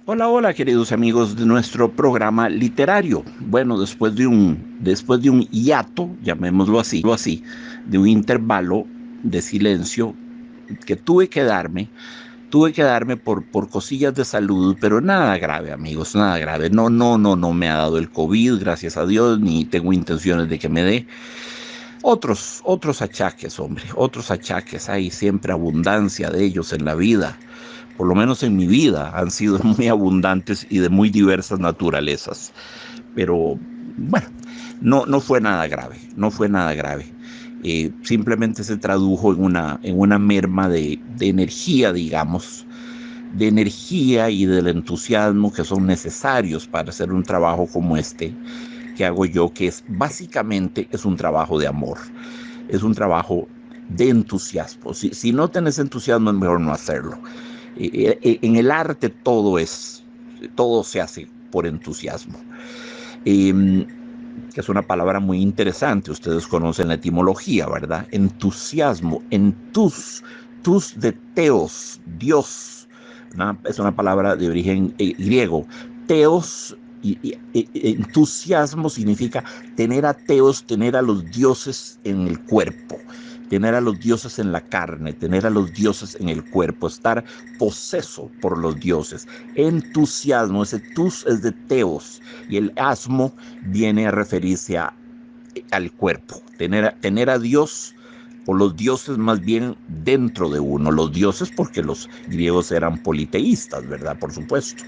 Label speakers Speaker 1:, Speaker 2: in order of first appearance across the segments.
Speaker 1: Hola, hola, queridos amigos de nuestro programa literario. Bueno, después de un hiato, llamémoslo así, de un intervalo de silencio que tuve que darme por cosillas de salud, pero nada grave, amigos, nada grave. No, no, no, no me ha dado el COVID, gracias a Dios, ni tengo intenciones de que me dé. Otros achaques, hombre, otros achaques. Hay siempre abundancia de ellos en la vida. Por lo menos en mi vida han sido muy abundantes y de muy diversas naturalezas. Pero bueno, no fue nada grave, no fue nada grave. Simplemente se tradujo en una merma de energía, digamos, de energía y del entusiasmo que son necesarios para hacer un trabajo como este que hago yo, que básicamente es un trabajo de amor, es un trabajo de entusiasmo. Si no tenés entusiasmo es mejor no hacerlo. En el arte todo se hace por entusiasmo. Eh, que es una palabra muy interesante, ustedes conocen la etimología, ¿verdad? Entusiasmo, tus de teos, Dios, ¿no? Es una palabra de origen griego. Teos, entusiasmo significa tener a teos, tener a los dioses en el cuerpo, tener a los dioses en la carne, tener a los dioses en el cuerpo, estar poseso por los dioses. Entusiasmo, ese tus es de teos y el asmo viene a referirse al cuerpo, tener a Dios o los dioses más bien dentro de uno, los dioses porque los griegos eran politeístas, ¿verdad? Por supuesto.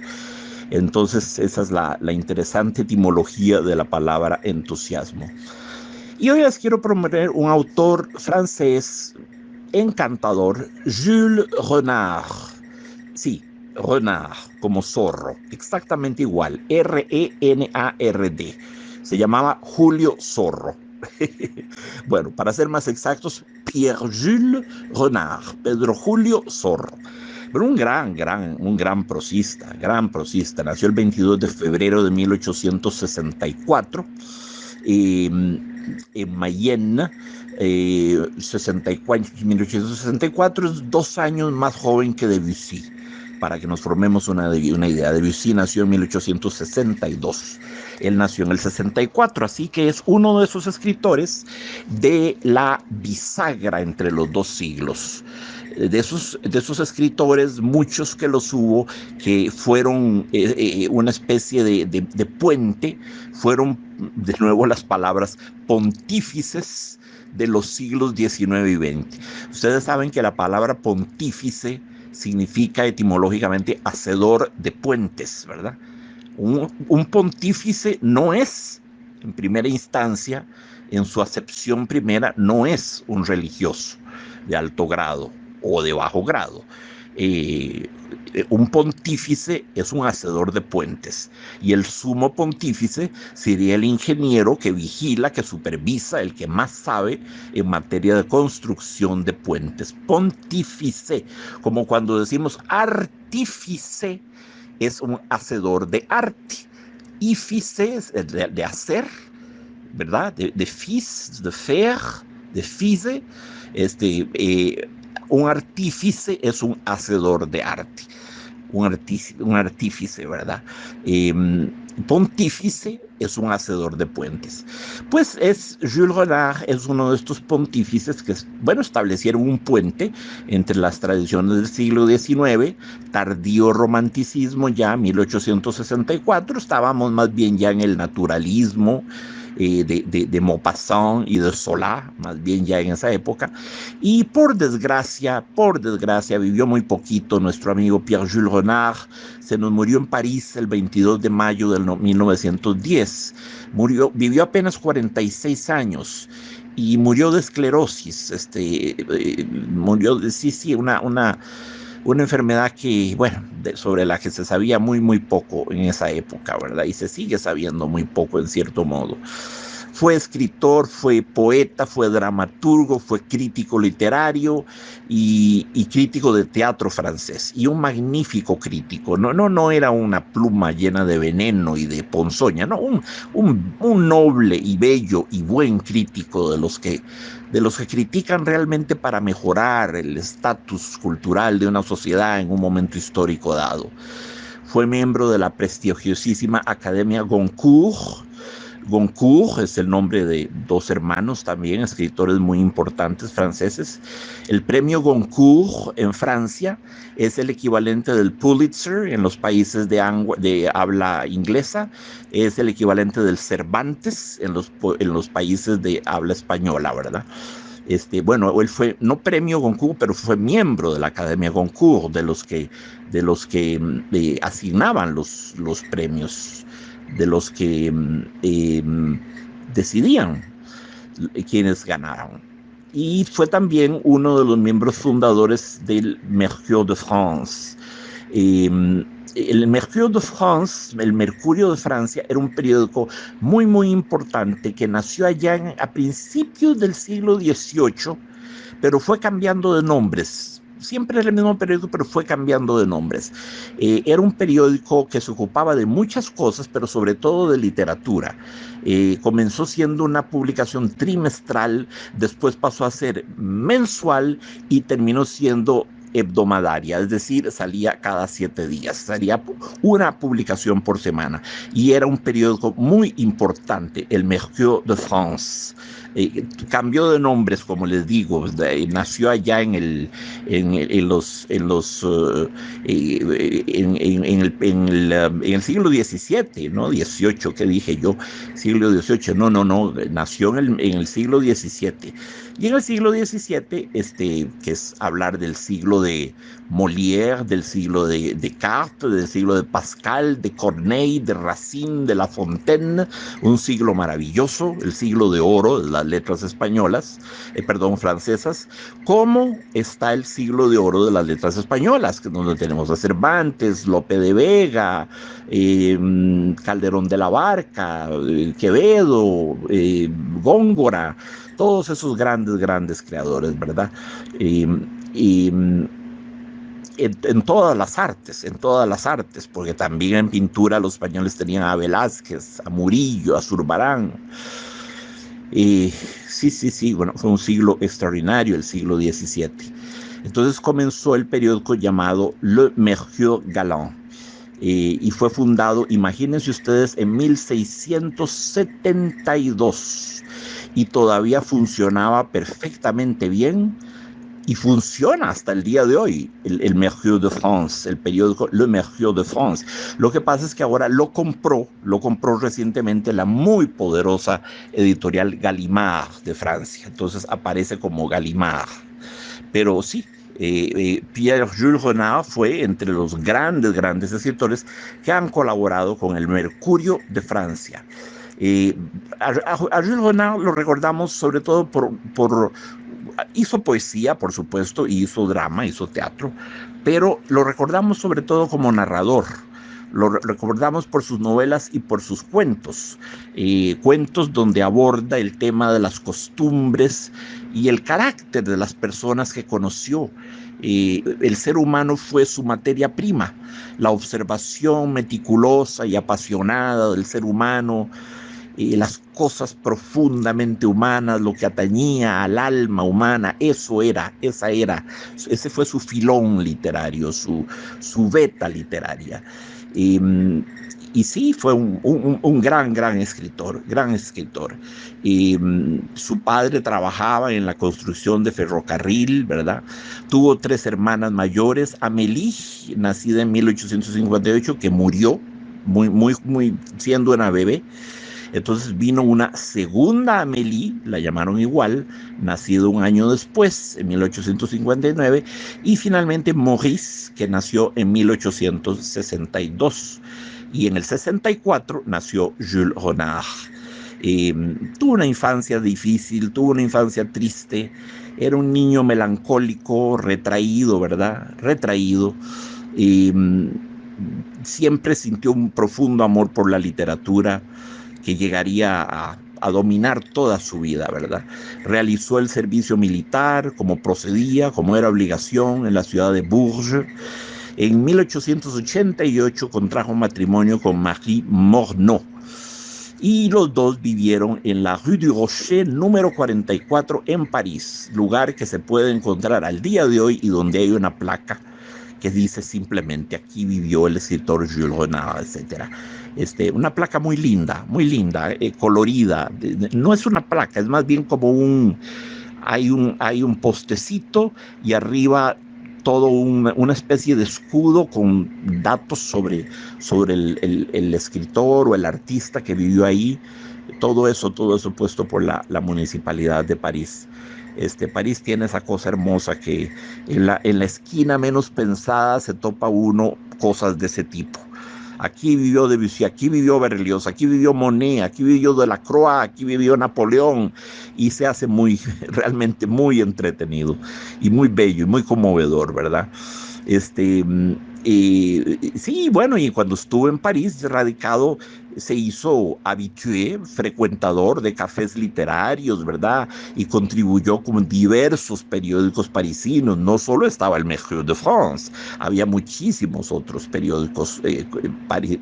Speaker 1: Entonces esa es la interesante etimología de la palabra entusiasmo. Y hoy les quiero promover un autor francés encantador, Jules Renard. Sí, Renard, como zorro, exactamente igual, Renard. Se llamaba Julio Zorro. Bueno, para ser más exactos, Pierre-Jules Renard, Pedro Julio Zorro. Pero un gran prosista. Nació el 22 de febrero de 1864 en Mayenne, 1864, es 2 años más joven que Debussy, para que nos formemos una idea. Debussy nació en 1862, él nació en el 64, así que es uno de esos escritores de la bisagra entre los dos siglos. De esos escritores, muchos que los hubo, que fueron una especie de puente, fueron, de nuevo las palabras, pontífices de los siglos XIX y XX. Ustedes saben que la palabra pontífice significa etimológicamente hacedor de puentes, ¿verdad? Un pontífice no es, en primera instancia, en su acepción primera, no es un religioso de alto grado o de bajo grado. Eh, un pontífice es un hacedor de puentes y el sumo pontífice sería el ingeniero que vigila, que supervisa, el que más sabe en materia de construcción de puentes. Pontífice, como cuando decimos artífice, es un hacedor de arte. Ífice es de hacer, ¿verdad? De fis, de faire, de fise. Un artífice es un hacedor de arte, un artífice, ¿verdad? Eh, Pontífice es un hacedor de puentes. Pues Jules Renard es uno de estos pontífices que, bueno, establecieron un puente entre las tradiciones del siglo XIX, tardío romanticismo ya, 1864, estábamos más bien ya en el naturalismo, de Maupassant y de Solá, más bien ya en esa época. Y por desgracia, vivió muy poquito nuestro amigo Pierre-Jules Renard. Se nos murió en París el 22 de mayo del 1910. Vivió apenas 46 años y murió de esclerosis. Murió de, sí, una enfermedad que, bueno, sobre la que se sabía muy, muy poco en esa época, ¿verdad? Y se sigue sabiendo muy poco en cierto modo. Fue escritor, fue poeta, fue dramaturgo, fue crítico literario y crítico de teatro francés. Y un magnífico crítico. No era una pluma llena de veneno y de ponzoña, no, un noble y bello y buen crítico de los que critican realmente para mejorar el estatus cultural de una sociedad en un momento histórico dado. Fue miembro de la prestigiosísima Academia Goncourt. Goncourt es el nombre de dos hermanos también, escritores muy importantes franceses. El premio Goncourt en Francia es el equivalente del Pulitzer en los países de habla inglesa, es el equivalente del Cervantes en los países de habla española, ¿verdad? Bueno, él fue, no premio Goncourt, pero fue miembro de la Academia Goncourt, de los que asignaban los premios, de los que decidían quienes ganaron. Y fue también uno de los miembros fundadores del Mercure de France. El Mercure de France, el Mercurio de Francia, era un periódico muy importante que nació allá a principios del siglo XVIII, pero fue cambiando de nombres. Siempre era el mismo periódico, pero fue cambiando de nombres. Era un periódico que se ocupaba de muchas cosas, pero sobre todo de literatura. Comenzó siendo una publicación trimestral, después pasó a ser mensual y terminó siendo hebdomadaria, es decir, salía cada 7 días, salía una publicación por semana y era un periódico muy importante, el Mercure de France. Cambió de nombres, como les digo, nació allá en el siglo XVII, ¿no? 18, ¿qué dije yo? Siglo XVIII, no, nació en el siglo XVII. Y en el siglo XVII, que es hablar del siglo de Molière, del siglo de Descartes, del siglo de Pascal, de Corneille, de Racine, de La Fontaine, un siglo maravilloso, el siglo de oro de las letras españolas, francesas. ¿Cómo está el siglo de oro de las letras españolas? Donde tenemos a Cervantes, Lope de Vega, Calderón de la Barca, Quevedo, Góngora, todos esos grandes creadores, ¿verdad? En todas las artes, porque también en pintura los españoles tenían a Velázquez, a Murillo, a Zurbarán. Sí, bueno, fue un siglo extraordinario, el siglo XVII. Entonces comenzó el periódico llamado Le Mercure Galant. Y fue fundado, imagínense ustedes, en 1672 y todavía funcionaba perfectamente bien y funciona hasta el día de hoy, el Mercure de France, el periódico Le Mercure de France. Lo que pasa es que ahora lo compró recientemente la muy poderosa editorial Gallimard de Francia, entonces aparece como Gallimard. Pero sí, Pierre-Jules Renard fue entre los grandes escritores que han colaborado con el Mercurio de Francia. A Jules Renard lo recordamos sobre todo hizo poesía, por supuesto, y hizo drama, hizo teatro, pero lo recordamos sobre todo como narrador. Lo recordamos por sus novelas y por sus cuentos, cuentos donde aborda el tema de las costumbres y el carácter de las personas que conoció. El ser humano fue su materia prima, la observación meticulosa y apasionada del ser humano, las cosas profundamente humanas, lo que atañía al alma humana, ese fue su filón literario, su veta literaria. Y sí, fue un gran escritor, su padre trabajaba en la construcción de ferrocarril, ¿verdad? Tuvo 3 hermanas mayores, Amélie, nacida en 1858, que murió siendo una bebé. Entonces vino una segunda Amélie, la llamaron igual, nacido un año después, en 1859, y finalmente Maurice, que nació en 1862. Y en el 64 nació Jules Renard. Tuvo una infancia difícil, tuvo una infancia triste, era un niño melancólico, retraído, ¿verdad? Retraído. Siempre sintió un profundo amor por la literatura, que llegaría a dominar toda su vida, ¿verdad? Realizó el servicio militar como procedía, como era obligación en la ciudad de Bourges. En 1888 contrajo matrimonio con Marie Morneau y los dos vivieron en la Rue du Rocher número 44 en París, lugar que se puede encontrar al día de hoy y donde hay una placa que dice simplemente aquí vivió el escritor Jules Renard, etc. Una placa muy linda, colorida. No es una placa, es más bien como hay un postecito y arriba todo una especie de escudo con datos sobre el escritor o el artista que vivió ahí. Todo eso puesto por la Municipalidad de París. París tiene esa cosa hermosa que en la esquina menos pensada se topa uno cosas de ese tipo. Aquí vivió Debussy, aquí vivió Berlioz, aquí vivió Monet, aquí vivió Delacroix, aquí vivió Napoleón, y se hace realmente muy entretenido y muy bello y muy conmovedor, ¿verdad? Este, sí, bueno, y cuando estuve en París, radicado, se hizo habitué, frecuentador de cafés literarios, ¿verdad? Y contribuyó con diversos periódicos parisinos. No solo estaba el Mercure de France, había muchísimos otros periódicos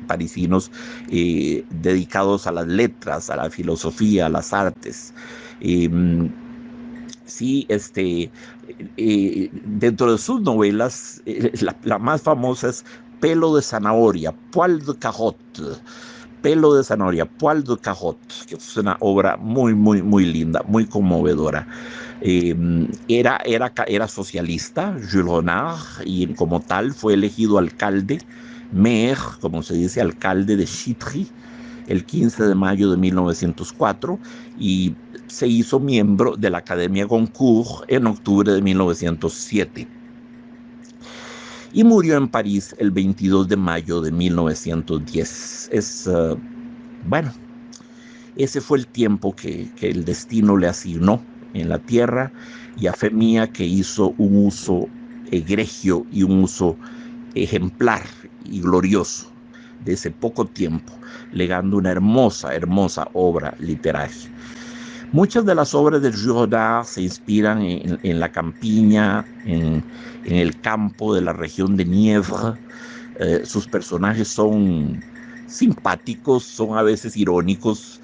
Speaker 1: parisinos dedicados a las letras, a la filosofía, a las artes. Eh, Sí, dentro de sus novelas, la más famosa es Pelo de zanahoria, Poil de carotte, Pelo de zanahoria, Poil de carotte, que es una obra muy linda, muy conmovedora. Era socialista, Jules Renard, y como tal fue elegido alcalde, maire, como se dice, alcalde de Chitry, el 15 de mayo de 1904, y se hizo miembro de la Academia Goncourt en octubre de 1907 y murió en París el 22 de mayo de 1910. Bueno, ese fue el tiempo que el destino le asignó en la tierra, y a fe mía que hizo un uso egregio y un uso ejemplar y glorioso de ese poco tiempo, legando una hermosa obra literaria. Muchas de las obras de Jules Renard se inspiran en la campiña, en el campo de la región de Nièvre. Sus personajes son simpáticos, son a veces irónicos,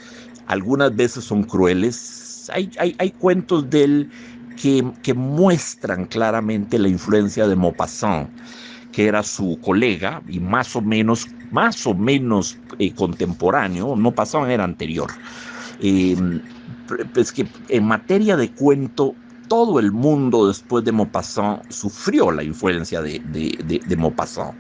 Speaker 1: algunas veces son crueles. Hay cuentos de él que muestran claramente la influencia de Maupassant, que era su colega y más o menos contemporáneo. Maupassant era anterior. Eh, pues que en materia de cuento, todo el mundo después de Maupassant sufrió la influencia de Maupassant.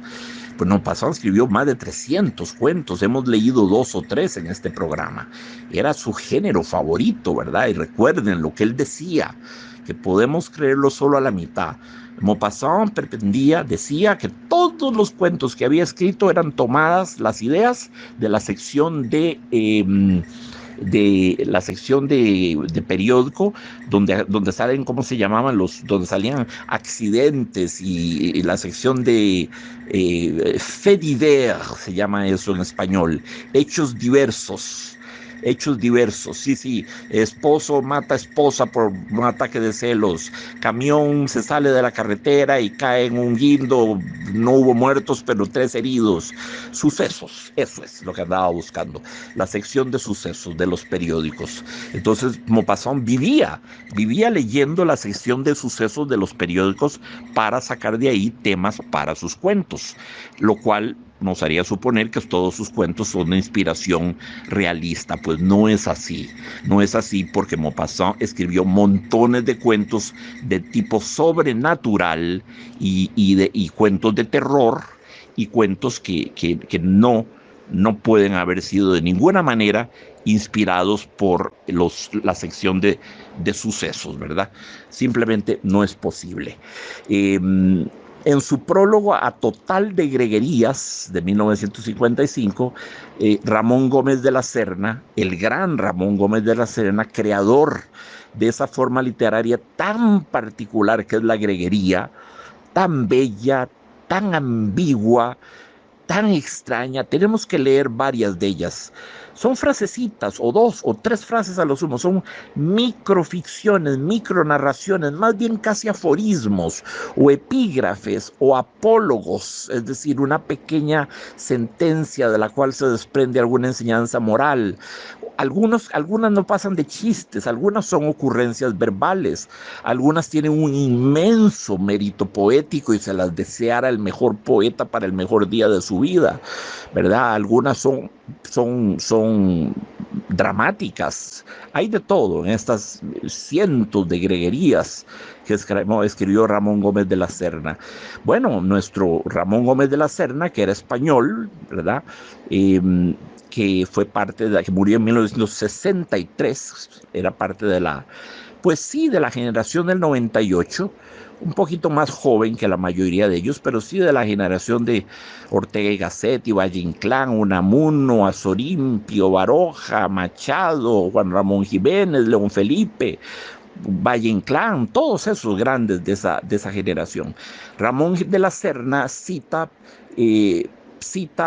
Speaker 1: Pues Maupassant escribió más de 300 cuentos, hemos leído 2 o 3 en este programa. Era su género favorito, ¿verdad? Y recuerden lo que él decía, que podemos creerlo solo a la mitad. Maupassant decía que todos los cuentos que había escrito eran tomadas las ideas de la sección de periódico donde salen, ¿cómo se llamaban? Donde salían accidentes, y la sección de fait divers, se llama eso en español, hechos diversos. Hechos diversos, sí, esposo mata a esposa por un ataque de celos, camión se sale de la carretera y cae en un guindo, no hubo muertos pero 3 heridos, sucesos, eso es lo que andaba buscando, la sección de sucesos de los periódicos. Entonces Maupassant vivía leyendo la sección de sucesos de los periódicos para sacar de ahí temas para sus cuentos, lo cual nos haría suponer que todos sus cuentos son de inspiración realista. Pues no es así, porque Maupassant escribió montones de cuentos de tipo sobrenatural y cuentos de terror, y cuentos que no pueden haber sido de ninguna manera inspirados por la sección de sucesos, ¿verdad? Simplemente no es posible. En su prólogo a Total de Greguerías de 1955, Ramón Gómez de la Serna, el gran Ramón Gómez de la Serna, creador de esa forma literaria tan particular que es la greguería, tan bella, tan ambigua, tan extraña, tenemos que leer varias de ellas. Son frasecitas, o 2 o 3 frases a lo sumo, son microficciones, micronarraciones, más bien casi aforismos, o epígrafes, o apólogos, es decir, una pequeña sentencia de la cual se desprende alguna enseñanza moral, Algunas no pasan de chistes, algunas son ocurrencias verbales, algunas tienen un inmenso mérito poético y se las deseara el mejor poeta para el mejor día de su vida, ¿verdad? Algunas son dramáticas. Hay de todo en estas cientos de greguerías que escribió Ramón Gómez de la Serna. Bueno, nuestro Ramón Gómez de la Serna, que era español, ¿verdad? Que fue parte de la que murió en 1963, era parte de la, pues sí, de la generación del 98, un poquito más joven que la mayoría de ellos, pero sí de la generación de Ortega y Gasset, Valle Inclán, Unamuno, Azorín, Pío Baroja, Machado, Juan Ramón Jiménez, León Felipe, Valle Inclán, todos esos grandes de esa generación. Ramón de la Serna cita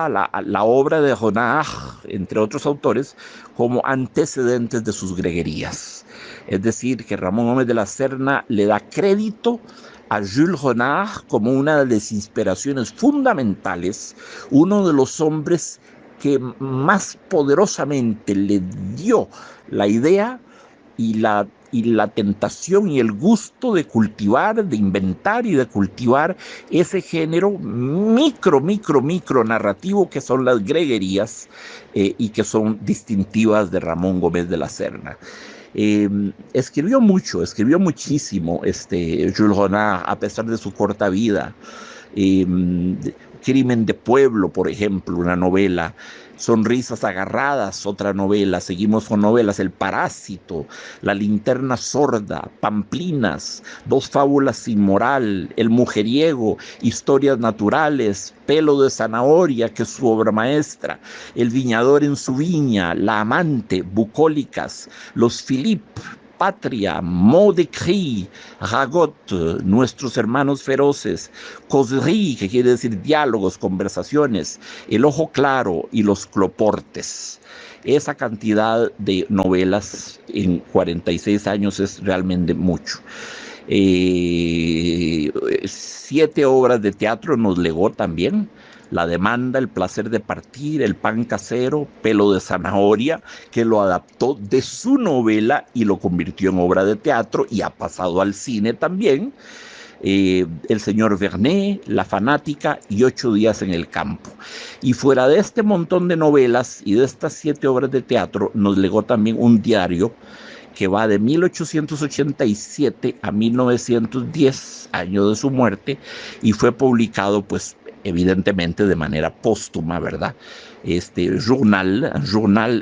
Speaker 1: la obra de Jonás, entre otros autores, como antecedentes de sus greguerías. Es decir, que Ramón Gómez de la Serna le da crédito a Jules Renard como una de las inspiraciones fundamentales, uno de los hombres que más poderosamente le dio la idea y la tentación y el gusto de cultivar, de inventar y de cultivar ese género micro narrativo que son las greguerías y que son distintivas de Ramón Gómez de la Serna. Escribió muchísimo Jules Renard, a pesar de su corta vida. eh, Crimen de Pueblo, por ejemplo, una novela. Sonrisas Agarradas, otra novela. Seguimos con novelas: El Parásito, La Linterna Sorda, Pamplinas, Dos Fábulas sin Moral, El Mujeriego, Historias Naturales, Pelo de Zanahoria, que es su obra maestra, El Viñador en su viña, La Amante, Bucólicas, Los Philippe, Patria, Mot de Cri, Ragot, Nuestros Hermanos Feroces, Causerie, que quiere decir diálogos, conversaciones, El Ojo Claro y Los Cloportes. Esa cantidad de novelas en 46 años es realmente mucho. 7 obras de teatro nos legó también: La Demanda, El Placer de Partir, El Pan Casero, Pelo de Zanahoria, que lo adaptó de su novela y lo convirtió en obra de teatro y ha pasado al cine también. El señor Vernet, La Fanática y 8 días en el campo. Y fuera de este montón de novelas y de estas 7 obras de teatro, nos legó también un diario que va de 1887 a 1910, año de su muerte, y fue publicado, pues, evidentemente de manera póstuma, ¿verdad? Journal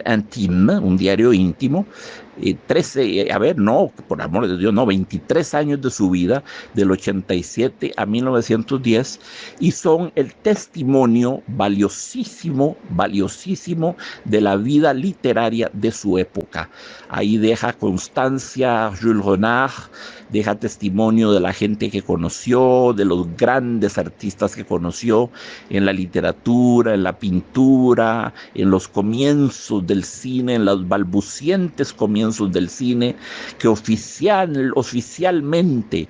Speaker 1: Intime, un diario íntimo. 13, no, por amor de Dios, no, 23 años de su vida, del 87 a 1910, y son el testimonio valiosísimo de la vida literaria de su época. Ahí deja constancia Jules Renard, deja testimonio de la gente que conoció, de los grandes artistas que conoció en la literatura, en la pintura, en los comienzos del cine, en los balbucientes comienzos del cine, que oficialmente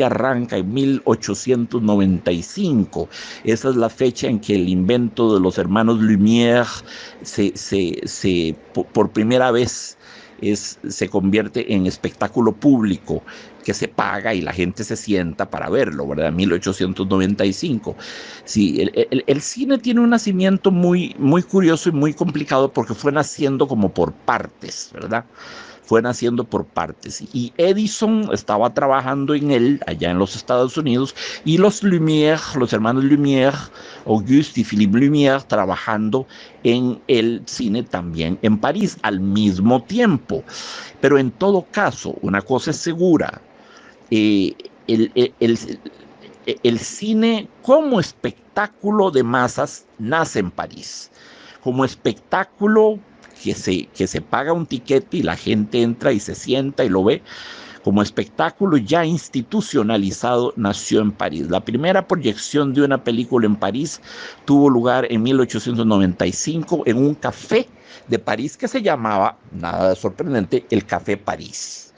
Speaker 1: arranca en 1895. Esa es la fecha en que el invento de los hermanos Lumière por primera vez se convierte en espectáculo público, que se paga y la gente se sienta para verlo, ¿verdad? 1895. Sí, el cine tiene un nacimiento muy, muy curioso y muy complicado, porque fue naciendo como por partes, ¿verdad? Fue naciendo por partes. Y Edison estaba trabajando en él allá en los Estados Unidos, y los Lumière, los hermanos Lumière, Auguste y Philippe Lumière, trabajando en el cine también en París al mismo tiempo. Pero en todo caso, una cosa es segura: eh, el, el, el, el cine como espectáculo de masas nace en París, como espectáculo que se paga un tiquete y la gente entra y se sienta y lo ve. Como espectáculo ya institucionalizado, nació en París. La primera proyección de una película en París tuvo lugar en 1895 en un café de París que se llamaba, nada de sorprendente, el Café París.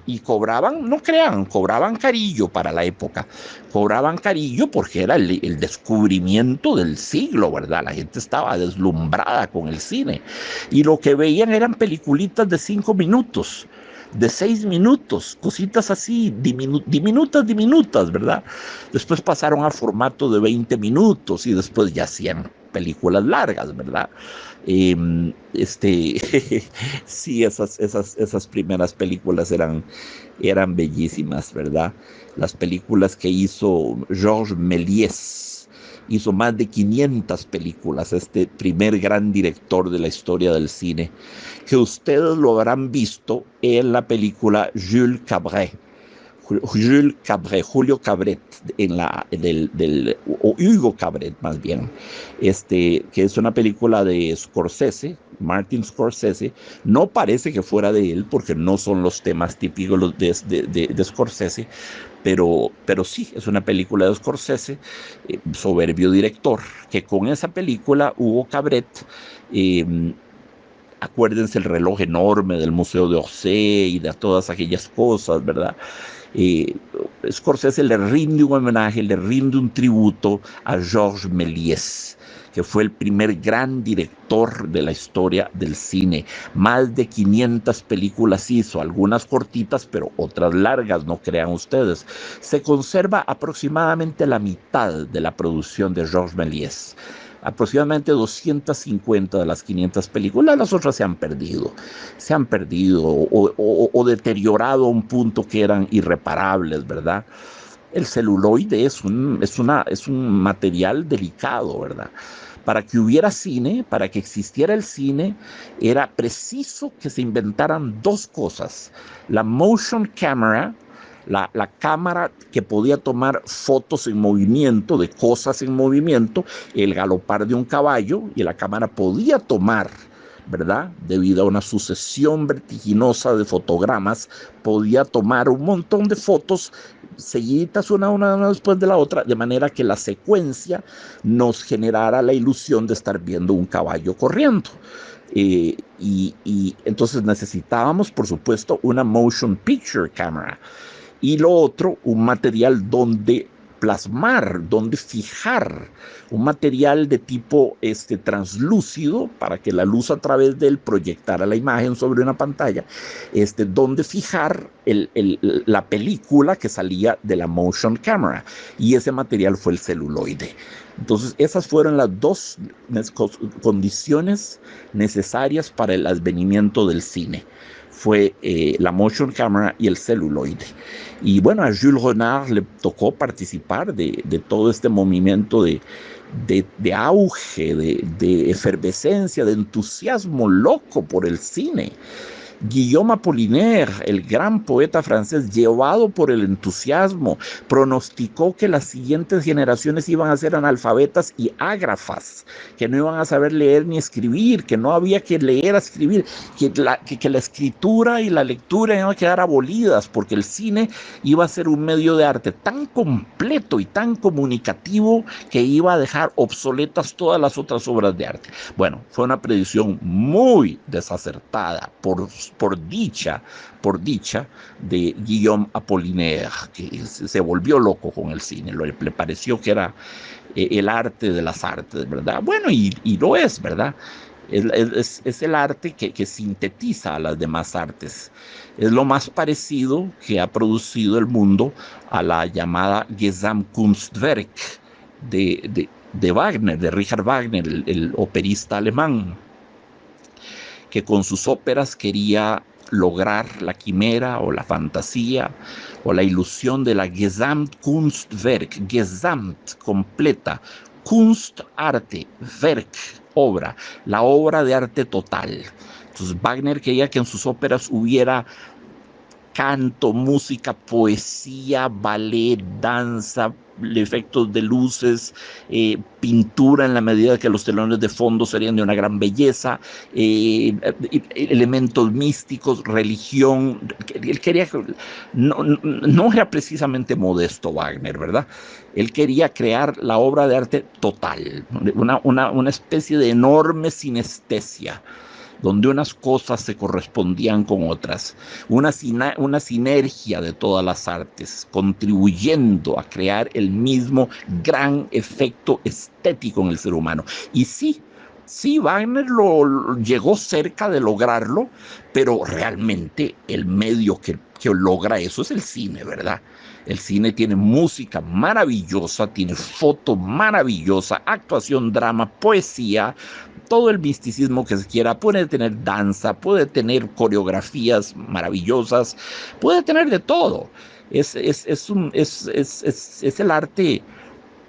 Speaker 1: y cobraban, no crean, cobraban carillo para la época, cobraban carillo porque era el descubrimiento del siglo, ¿verdad? La gente estaba deslumbrada con el cine y lo que veían eran peliculitas de 5 minutos, de 6 minutos, cositas así, diminutas, ¿verdad? Después pasaron a formato de 20 minutos y después ya hacían películas largas, ¿verdad? Sí, esas primeras películas eran bellísimas, ¿verdad? Las películas que hizo Georges Méliès, hizo más de 500 películas, este primer gran director de la historia del cine, que ustedes lo habrán visto en la película Jules Cabret. Julio Cabret, o Hugo Cabret más bien, que es una película de Scorsese, Martin Scorsese. No parece que fuera de él, porque no son los temas típicos de Scorsese, pero sí, es una película de Scorsese, soberbio director, que con esa película Hugo Cabret, acuérdense el reloj enorme del Museo de Orsay y de todas aquellas cosas, ¿verdad? Eh, Scorsese le rinde un homenaje, le rinde un tributo a Georges Méliès, que fue el primer gran director de la historia del cine. Más de 500 películas hizo, algunas cortitas, pero otras largas, no crean ustedes. Se conserva aproximadamente la mitad de la producción de Georges Méliès. Aproximadamente 250 de las 500 películas, las otras se han perdido o deteriorado a un punto que eran irreparables, ¿verdad? El celuloide es un material delicado, ¿verdad? Para que hubiera cine, para que existiera el cine, era preciso que se inventaran dos cosas: la motion camera, la cámara que podía tomar fotos en movimiento, de cosas en movimiento, el galopar de un caballo, y la cámara podía tomar, ¿verdad? Debido a una sucesión vertiginosa de fotogramas, podía tomar un montón de fotos seguiditas una después de la otra, de manera que la secuencia nos generara la ilusión de estar viendo un caballo corriendo. Y entonces necesitábamos, por supuesto, una motion picture camera. Y lo otro, un material donde plasmar, donde fijar, un material de tipo translúcido, para que la luz a través de él proyectara la imagen sobre una pantalla, donde fijar la película que salía de la motion camera, y ese material fue el celuloide. Entonces esas fueron las dos condiciones necesarias para el advenimiento del cine. Fue la motion camera y el celuloide. Y bueno, a Jules Renard le tocó participar de todo este movimiento de auge, de efervescencia, de entusiasmo loco por el cine. Guillaume Apollinaire, el gran poeta francés, llevado por el entusiasmo, pronosticó que las siguientes generaciones iban a ser analfabetas y ágrafas, que no iban a saber leer ni escribir, que no había que leer a escribir, que la escritura y la lectura iban a quedar abolidas, porque el cine iba a ser un medio de arte tan completo y tan comunicativo que iba a dejar obsoletas todas las otras obras de arte. Bueno, fue una predicción muy desacertada, por dicha de Guillaume Apollinaire, que se volvió loco con el cine, le pareció que era el arte de las artes, ¿verdad? Bueno, y lo es, ¿verdad? Es el arte que sintetiza a las demás artes. Es lo más parecido que ha producido el mundo a la llamada Gesamtkunstwerk de Wagner, de Richard Wagner, el operista alemán, que con sus óperas quería lograr la quimera o la fantasía o la ilusión de la Gesamtkunstwerk, Gesamt, completa, Kunst, arte, Werk, obra, la obra de arte total. Entonces Wagner quería que en sus óperas hubiera canto, música, poesía, ballet, danza, efectos de luces, pintura en la medida que los telones de fondo serían de una gran belleza, elementos místicos, religión. Él quería, no era precisamente modesto Wagner, ¿verdad? Él quería crear la obra de arte total, una especie de enorme sinestesia, donde unas cosas se correspondían con otras, una sinergia de todas las artes, contribuyendo a crear el mismo gran efecto estético en el ser humano. Y sí, sí, Wagner llegó cerca de lograrlo, pero realmente el medio que logra eso es el cine, ¿verdad? El cine tiene música maravillosa, tiene foto maravillosa, actuación, drama, poesía, todo el misticismo que se quiera. Puede tener danza, puede tener coreografías maravillosas, puede tener de todo. Es el arte,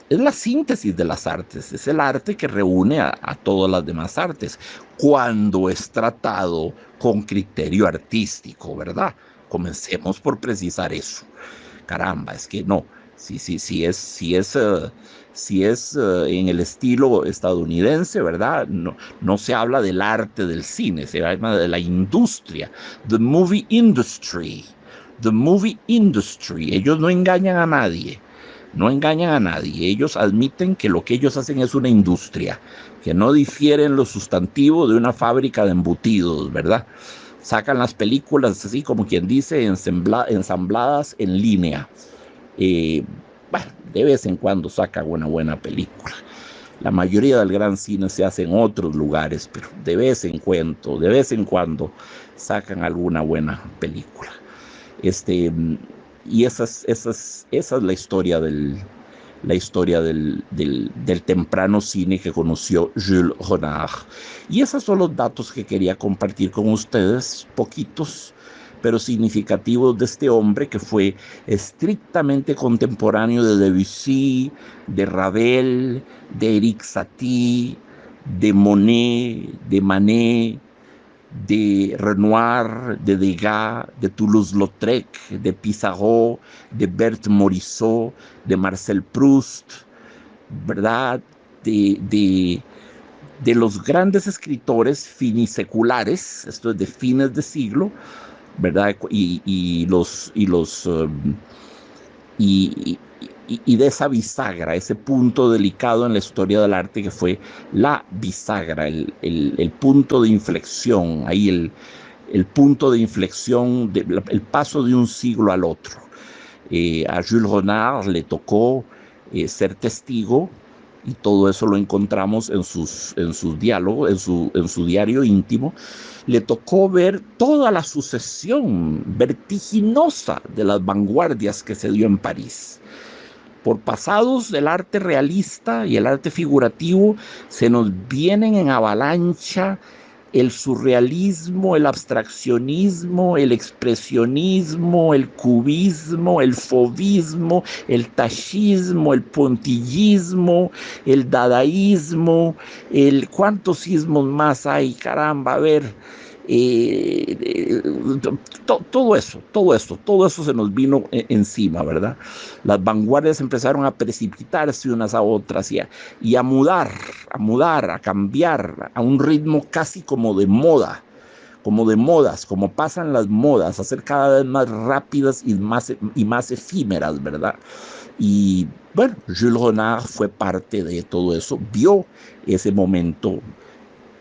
Speaker 1: es la síntesis de las artes, es el arte que reúne a todas las demás artes, cuando es tratado con criterio artístico, ¿verdad? Comencemos por precisar eso. Caramba, es que no, si es en el estilo estadounidense, ¿verdad? No, no se habla del arte del cine, se habla de la industria, the movie industry, the movie industry. Ellos no engañan a nadie, no engañan a nadie. Ellos admiten que lo que ellos hacen es una industria, que no difieren lo sustantivo de una fábrica de embutidos, ¿verdad? Sacan las películas así como quien dice, ensambladas en línea. Bueno, de vez en cuando sacan una buena película. La mayoría del gran cine se hace en otros lugares, pero de vez en cuando sacan alguna buena película. Y esa es la historia del temprano cine que conoció Jules Renard. Y esos son los datos que quería compartir con ustedes, poquitos, pero significativos, de este hombre que fue estrictamente contemporáneo de Debussy, de Ravel, de Éric Satie, de Monet, de Manet, de Renoir, de Degas, de Toulouse-Lautrec, de Pissarro, de Berthe Morisot, de Marcel Proust, ¿verdad? De los grandes escritores finiseculares, esto es de fines de siglo, ¿verdad? Y de esa bisagra, ese punto delicado en la historia del arte que fue la bisagra, el punto de inflexión, ahí el punto de inflexión, el paso de un siglo al otro. A Jules Renard le tocó ser testigo, y todo eso lo encontramos en sus diálogos, en su diario íntimo. Le tocó ver toda la sucesión vertiginosa de las vanguardias que se dio en París. Por pasados del arte realista y el arte figurativo, se nos vienen en avalancha el surrealismo, el abstraccionismo, el expresionismo, el cubismo, el fauvismo, el tachismo, el puntillismo, el dadaísmo, ¿cuántos ismos más hay? Caramba, a ver. Todo eso se nos vino encima, ¿verdad? Las vanguardias empezaron a precipitarse unas a otras y a mudar, a cambiar a un ritmo casi como de moda, como de modas, como pasan las modas, a ser cada vez más rápidas y más efímeras, ¿verdad? Y bueno, Jules Renard fue parte de todo eso, vio ese momento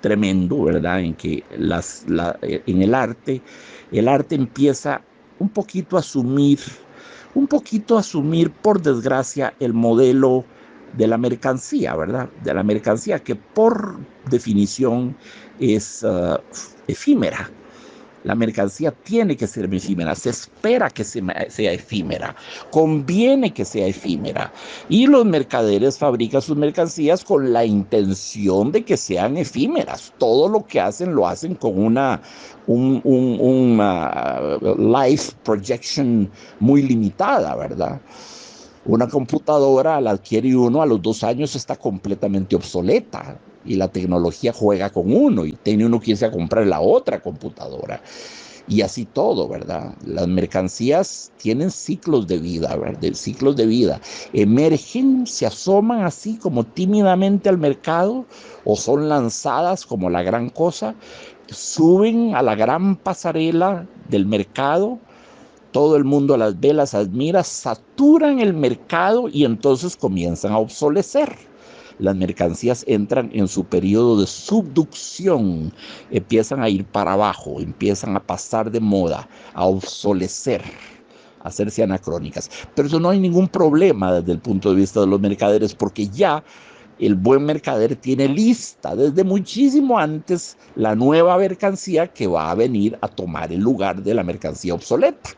Speaker 1: tremendo, ¿verdad? En que en el arte empieza un poquito a asumir, por desgracia, el modelo de la mercancía, ¿verdad? De la mercancía que por definición es efímera. La mercancía tiene que ser efímera, se espera que sea efímera, conviene que sea efímera. Y los mercaderes fabrican sus mercancías con la intención de que sean efímeras. Todo lo que hacen lo hacen con una life projection muy limitada, ¿verdad? Una computadora la adquiere uno, a los 2 años está completamente obsoleta y la tecnología juega con uno y tiene uno que irse a comprar la otra computadora. Y así todo, ¿verdad? Las mercancías tienen ciclos de vida, ¿verdad? Ciclos de vida. Emergen, se asoman así como tímidamente al mercado o son lanzadas como la gran cosa, suben a la gran pasarela del mercado. Todo el mundo las ve, las admira, saturan el mercado y entonces comienzan a obsolecer. las mercancías entran en su periodo de subducción, empiezan a ir para abajo, empiezan a pasar de moda, a obsolecer, a hacerse anacrónicas. Pero eso no hay ningún problema desde el punto de vista de los mercaderes, porque ya el buen mercader tiene lista desde muchísimo antes la nueva mercancía que va a venir a tomar el lugar de la mercancía obsoleta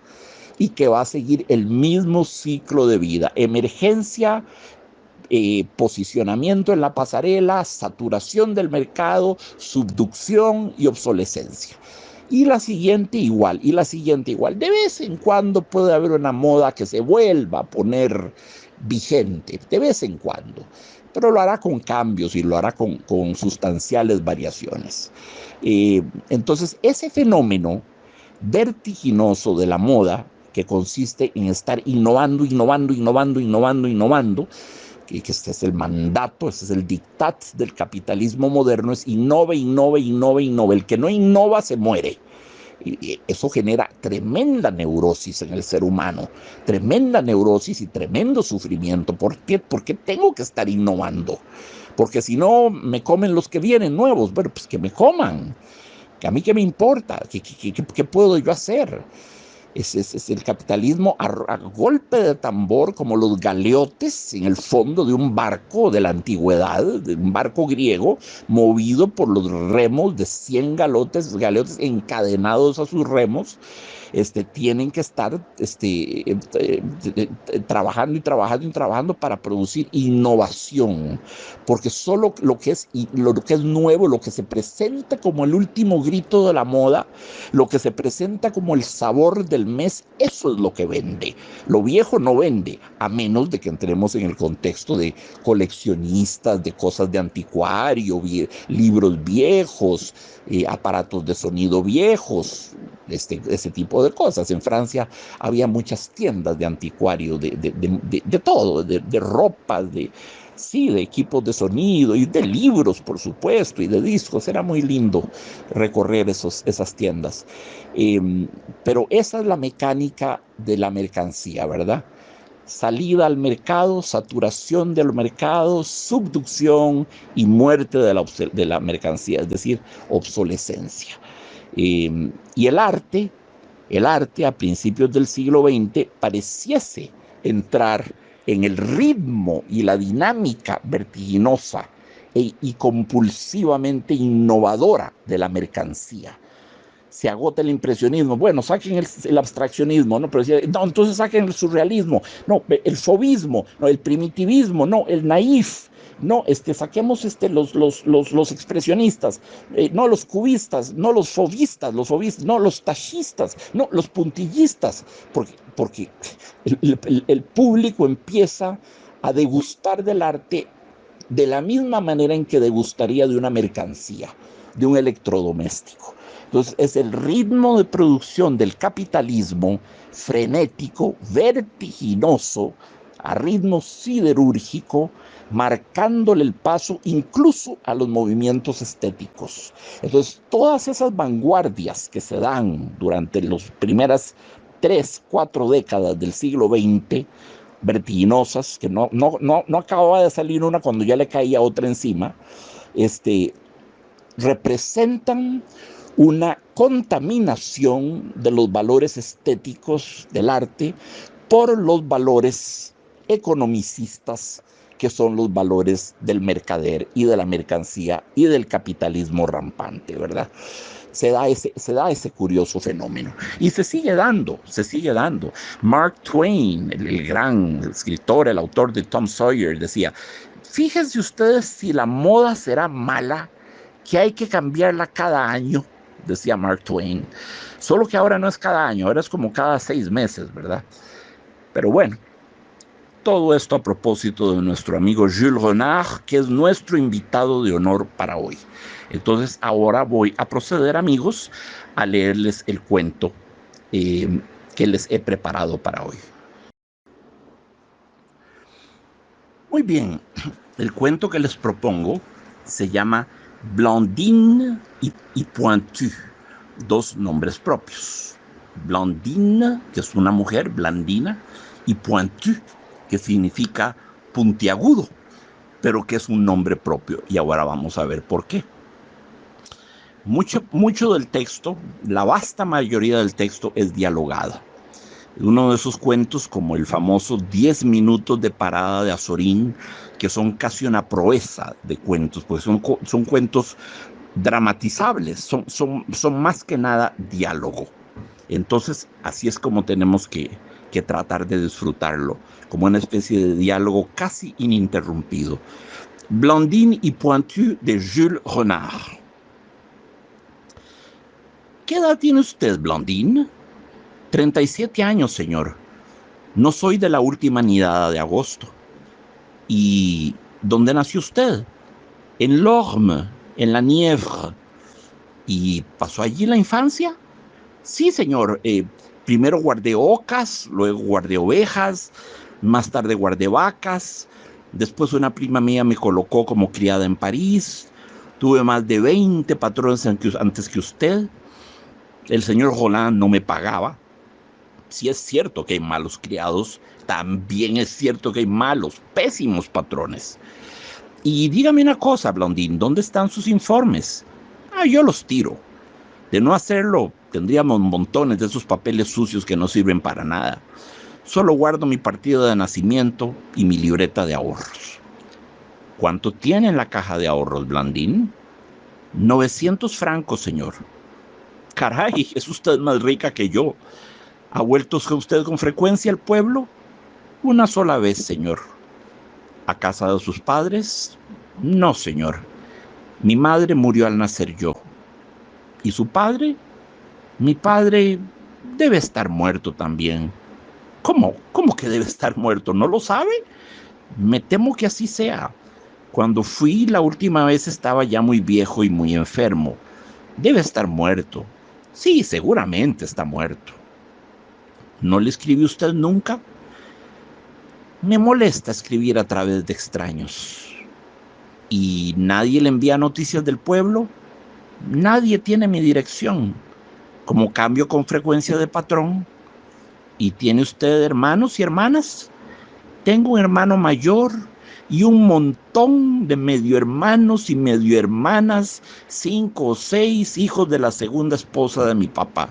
Speaker 1: y que va a seguir el mismo ciclo de vida: emergencia, posicionamiento en la pasarela, saturación del mercado, subducción y obsolescencia. Y la siguiente igual, y la siguiente igual. De vez en cuando puede haber una moda que se vuelva a poner vigente, de vez en cuando, pero lo hará con cambios y lo hará con sustanciales variaciones. Entonces, ese fenómeno vertiginoso de la moda, que consiste en estar innovando, innovando, innovando, innovando, innovando, que este es el mandato, ese es el diktat del capitalismo moderno, es innove, innove, innove, innove. El que no innova se muere. Y eso genera tremenda neurosis en el ser humano, tremenda neurosis y tremendo sufrimiento. ¿Por qué? Porque tengo que estar innovando, porque si no me comen los que vienen nuevos. Bueno, pues que me coman, que a mí qué me importa, qué puedo yo hacer. Es el capitalismo a golpe de tambor, como los galeotes en el fondo de un barco de la antigüedad, de un barco griego, movido por los remos de 100 galeotes encadenados a sus remos. Tienen que estar trabajando y trabajando y trabajando para producir innovación, porque solo lo que es nuevo, lo que se presenta como el último grito de la moda, lo que se presenta como el sabor del mes, eso es lo que vende. Lo viejo no vende, a menos de que entremos en el contexto de coleccionistas, de cosas de anticuario, libros viejos, aparatos de sonido viejos, ese tipo de cosas. En Francia había muchas tiendas de anticuario, de todo, de ropa, sí, de equipos de sonido y de libros, por supuesto, y de discos. Era muy lindo recorrer esas tiendas. Pero esa es la mecánica de la mercancía, ¿verdad? Salida al mercado, saturación del mercado, subducción y muerte de la mercancía, es decir, obsolescencia. Y el arte a principios del siglo XX pareciese entrar en el ritmo y la dinámica vertiginosa y compulsivamente innovadora de la mercancía. Se agota el impresionismo, bueno, saquen el abstraccionismo, ¿no? Pero decía, no, entonces saquen el surrealismo, no, el fauvismo, no, el primitivismo, no, el naif, no, saquemos los expresionistas, no los cubistas, no los fauvistas, no los tachistas, no los puntillistas, porque el público empieza a degustar del arte de la misma manera en que degustaría de una mercancía, de un electrodoméstico. Entonces es el ritmo de producción del capitalismo frenético, vertiginoso, a ritmo siderúrgico, marcándole el paso incluso a los movimientos estéticos. Entonces todas esas vanguardias que se dan durante las primeras 3, 4 décadas del siglo XX, vertiginosas, que no acababa de salir una cuando ya le caía otra encima, representan una contaminación de los valores estéticos del arte por los valores economicistas, que son los valores del mercader y de la mercancía y del capitalismo rampante, ¿verdad? Se da ese curioso fenómeno. Y se sigue dando. Mark Twain, el gran escritor, el autor de Tom Sawyer, decía, fíjense ustedes si la moda será mala, que hay que cambiarla cada año, decía Mark Twain. Solo que ahora no es cada año, ahora es como cada 6 meses, ¿verdad? Pero bueno, todo esto a propósito de nuestro amigo Jules Renard, que es nuestro invitado de honor para hoy. Entonces ahora voy a proceder, amigos, a leerles el cuento que les he preparado para hoy. Muy bien, el cuento que les propongo se llama Blondine y Pointu, 2 nombres propios. Blondine, que es una mujer blandina, y Pointu, que significa puntiagudo. pero que es un nombre propio. Y ahora vamos a ver por qué. Mucho del texto, la vasta mayoría del texto es dialogada. Uno de esos cuentos como el famoso 10 minutos de parada de Azorín, que son casi una proeza de cuentos, pues son cuentos dramatizables, son más que nada diálogo. Entonces, así es como tenemos que tratar de disfrutarlo, como una especie de diálogo casi ininterrumpido. Blandine y Pointu de Jules Renard. ¿Qué edad tiene usted, Blandine? 37 años, señor. No soy de la última nidada de agosto. ¿Y dónde nació usted? En Lorme, en la Nièvre. ¿Y pasó allí la infancia? Sí, señor. Primero guardé ocas, luego guardé ovejas, más tarde guardé vacas. Después una prima mía me colocó como criada en París. Tuve más de 20 patrones antes que usted. El señor Roland no me pagaba. Si es cierto que hay malos criados, también es cierto que hay malos, pésimos patrones. Y dígame una cosa, Blondín, ¿dónde están sus informes? Yo los tiro. De no hacerlo, tendríamos montones de esos papeles sucios que no sirven para nada. Solo guardo mi partido de nacimiento y mi libreta de ahorros. ¿Cuánto tiene en la caja de ahorros, Blandín? 900 francos, señor. Caray, es usted más rica que yo. ¿Ha vuelto usted con frecuencia al pueblo? Una sola vez, señor. ¿A casa de sus padres? No, señor. Mi madre murió al nacer yo. ¿Y su padre? Mi padre debe estar muerto también. ¿Cómo? ¿Cómo que debe estar muerto? ¿No lo sabe? Me temo que así sea. Cuando fui la última vez estaba ya muy viejo y muy enfermo. Debe estar muerto. Sí, seguramente está muerto. ¿No le escribió usted nunca? Me molesta escribir a través de extraños. ¿Y nadie le envía noticias del pueblo? Nadie tiene mi dirección. Como cambio con frecuencia de patrón. ¿Y tiene usted hermanos y hermanas? Tengo un hermano mayor y un montón de medio hermanos y medio hermanas, 5 o 6 hijos de la segunda esposa de mi papá.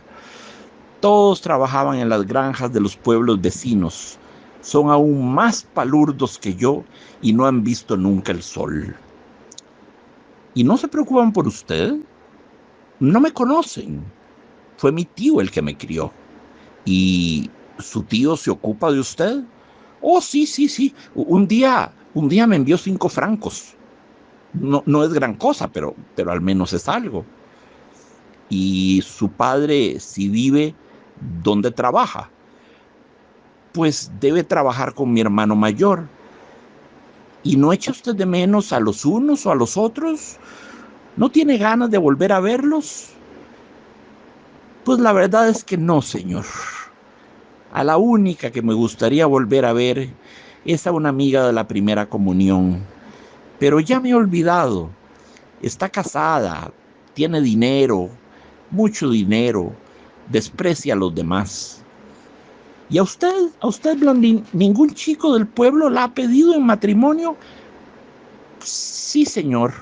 Speaker 1: Todos trabajaban en las granjas de los pueblos vecinos. Son aún más palurdos que yo y no han visto nunca el sol. ¿Y no se preocupan por usted? No me conocen. Fue mi tío el que me crió. ¿Y su tío se ocupa de usted? Oh, sí, sí, sí. Un día me envió 5 francos. No es gran cosa, pero al menos es algo. ¿Y su padre, si vive, dónde trabaja? Pues debe trabajar con mi hermano mayor. ¿Y no echa usted de menos a los unos o a los otros? ¿No tiene ganas de volver a verlos? Pues la verdad es que no, señor. A la única que me gustaría volver a ver es a una amiga de la primera comunión. Pero ya me he olvidado. Está casada, tiene dinero, mucho dinero, desprecia a los demás. ¿Y a usted, Blondín, ningún chico del pueblo la ha pedido en matrimonio? Sí, señor.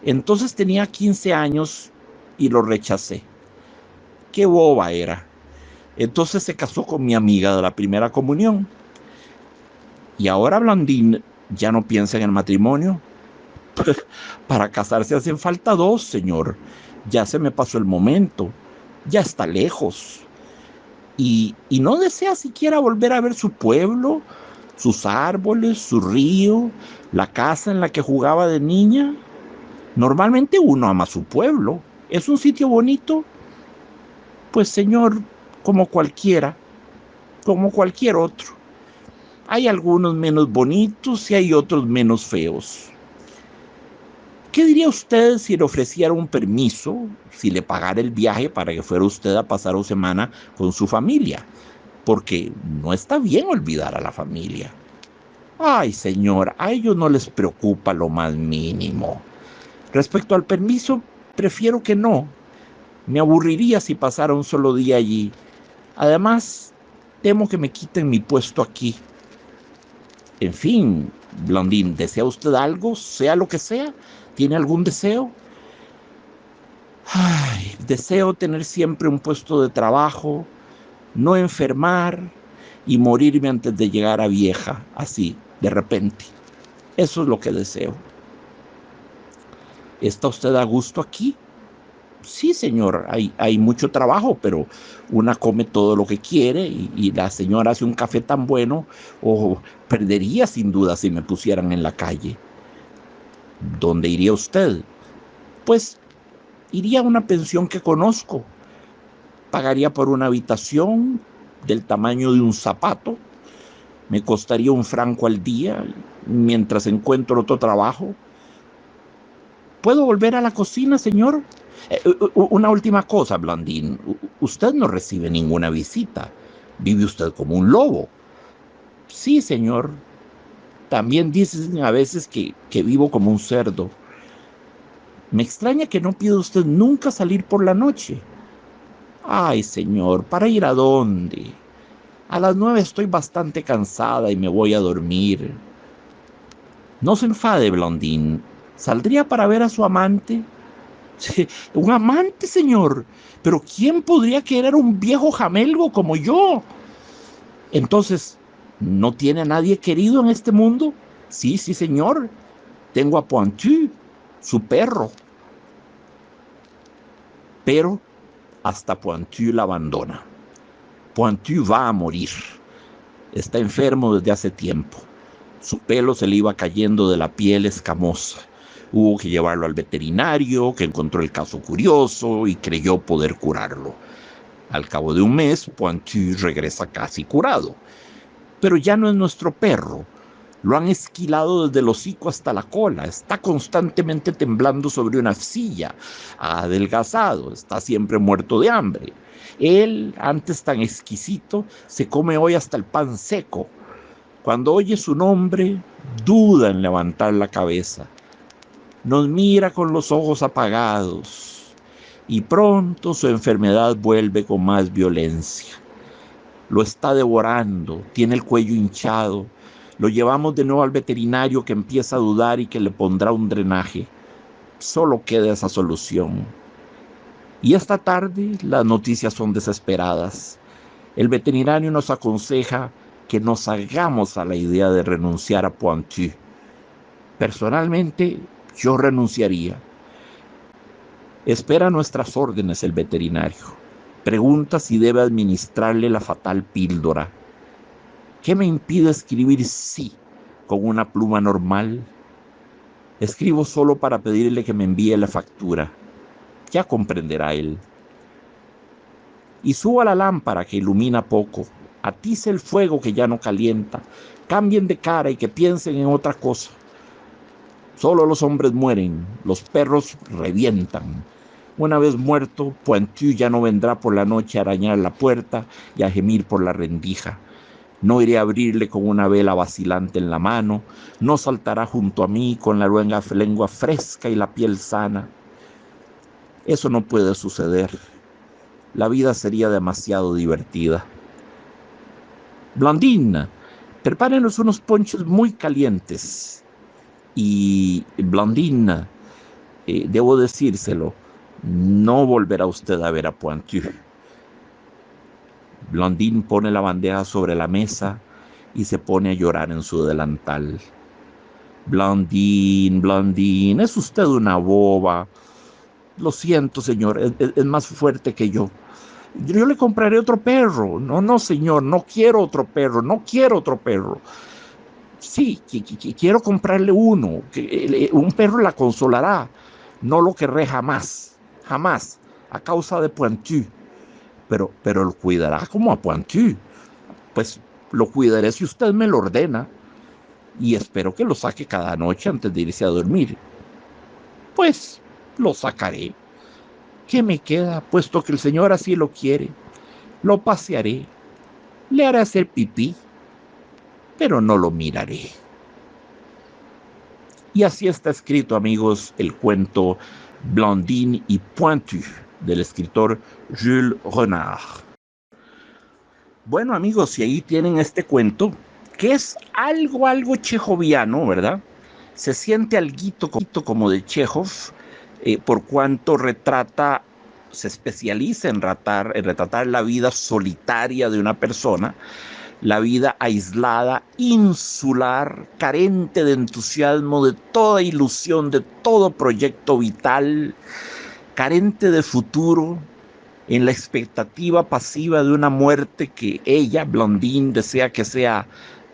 Speaker 1: Entonces tenía 15 años y lo rechacé. Qué boba era. Entonces se casó con mi amiga de la primera comunión. Y ahora Blandín ya no piensa en el matrimonio. Para casarse hacen falta 2, señor. Ya se me pasó el momento. Ya está lejos. Y no desea siquiera volver a ver su pueblo, sus árboles, su río, la casa en la que jugaba de niña. Normalmente uno ama su pueblo. ¿Es un sitio bonito? Pues, señor, como cualquiera, como cualquier otro. Hay algunos menos bonitos y hay otros menos feos. ¿Qué diría usted si le ofreciera un permiso, si le pagara el viaje para que fuera usted a pasar una semana con su familia? Porque no está bien olvidar a la familia. Ay, señor, a ellos no les preocupa lo más mínimo. Respecto al permiso, prefiero que no. Me aburriría si pasara un solo día allí. Además, temo que me quiten mi puesto aquí. En fin, Blondín, ¿desea usted algo, sea lo que sea? ¿Tiene algún deseo? Ay, deseo tener siempre un puesto de trabajo, no enfermar y morirme antes de llegar a vieja, así, de repente. Eso es lo que deseo. ¿Está usted a gusto aquí? Sí, señor, hay mucho trabajo, pero una come todo lo que quiere y la señora hace un café tan bueno, o perdería sin duda si me pusieran en la calle. ¿Dónde iría usted? Pues iría a una pensión que conozco. Pagaría por una habitación del tamaño de un zapato. Me costaría $1 al día mientras encuentro otro trabajo. ¿Puedo volver a la cocina, señor? Una última cosa, Blondín. Usted no recibe ninguna visita. Vive usted como un lobo. Sí, señor. También dicen a veces que vivo como un cerdo. Me extraña que no pida usted nunca salir por la noche. Ay, señor, ¿para ir a dónde? A las 9 estoy bastante cansada y me voy a dormir. No se enfade, Blondín. ¿Saldría para ver a su amante? Sí, un amante, señor. Pero ¿quién podría querer un viejo jamelgo como yo? Entonces, ¿no tiene a nadie querido en este mundo? Sí, sí, señor. Tengo a Pointu, su perro. Pero hasta Pointu la abandona. Pointu va a morir. Está enfermo desde hace tiempo. Su pelo se le iba cayendo de la piel escamosa. Hubo que llevarlo al veterinario, que encontró el caso curioso y creyó poder curarlo. Al cabo de un mes, Pointu regresa casi curado. Pero ya no es nuestro perro. Lo han esquilado desde el hocico hasta la cola. Está constantemente temblando sobre una silla. Ha adelgazado. Está siempre muerto de hambre. Él, antes tan exquisito, se come hoy hasta el pan seco. Cuando oye su nombre, duda en levantar la cabeza. Nos mira con los ojos apagados. Y pronto su enfermedad vuelve con más violencia. Lo está devorando, tiene el cuello hinchado. Lo llevamos de nuevo al veterinario, que empieza a dudar y que le pondrá un drenaje. Solo queda esa solución. Y esta tarde las noticias son desesperadas. El veterinario nos aconseja que nos hagamos a la idea de renunciar a Pointu. Personalmente, yo renunciaría. Espera nuestras órdenes el veterinario. Pregunta si debe administrarle la fatal píldora. ¿Qué me impide escribir sí con una pluma normal? Escribo solo para pedirle que me envíe la factura. Ya comprenderá él. Y suba la lámpara que ilumina poco. Atice el fuego que ya no calienta. Cambien de cara y que piensen en otra cosa. Solo los hombres mueren, los perros revientan. Una vez muerto, Pointu ya no vendrá por la noche a arañar la puerta y a gemir por la rendija. No iré a abrirle con una vela vacilante en la mano. No saltará junto a mí con la lengua fresca y la piel sana. Eso no puede suceder. La vida sería demasiado divertida. Blondín, prepárenos unos ponches muy calientes. Y Blondín, debo decírselo, no volverá usted a ver a Pointu. Blondín pone la bandeja sobre la mesa y se pone a llorar en su delantal. Blondín, Blondín, es usted una boba. Lo siento, señor, es más fuerte que yo. Yo le compraré otro perro. No, no, señor, no quiero otro perro, no quiero otro perro. Sí, quiero comprarle uno. Un perro la consolará. No lo querré jamás, jamás, a causa de Pointu. Pero lo cuidará como a Pointu. Pues lo cuidaré si usted me lo ordena. Y espero que lo saque cada noche antes de irse a dormir. Pues lo sacaré. ¿Qué me queda, puesto que el Señor así lo quiere? Lo pasearé, le haré hacer pipí, pero no lo miraré. Y así está escrito, amigos, el cuento Blondine y Pointu del escritor Jules Renard. Bueno, amigos, si ahí tienen este cuento, que es algo chejoviano, ¿verdad? Se siente alguito como de Chekhov, por cuanto se especializa en retratar la vida solitaria de una persona, la vida aislada, insular, carente de entusiasmo, de toda ilusión, de todo proyecto vital, carente de futuro, en la expectativa pasiva de una muerte que ella, Blondine, desea que sea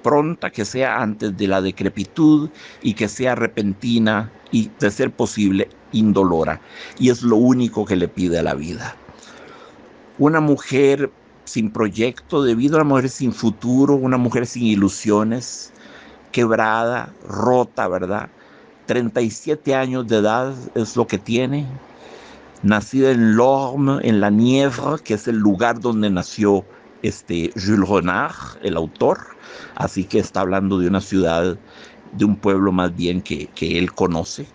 Speaker 1: pronta, que sea antes de la decrepitud y que sea repentina y, de ser posible, indolora. Y es lo único que le pide a la vida. Una mujer sin proyecto de vida, una mujer sin futuro, una mujer sin ilusiones, quebrada, rota, ¿verdad? 37 años de edad es lo que tiene, nacida en l'Orme, en la Nièvre, que es el lugar donde nació Jules Renard, el autor. Así que está hablando de una ciudad, de un pueblo más bien que él conoce.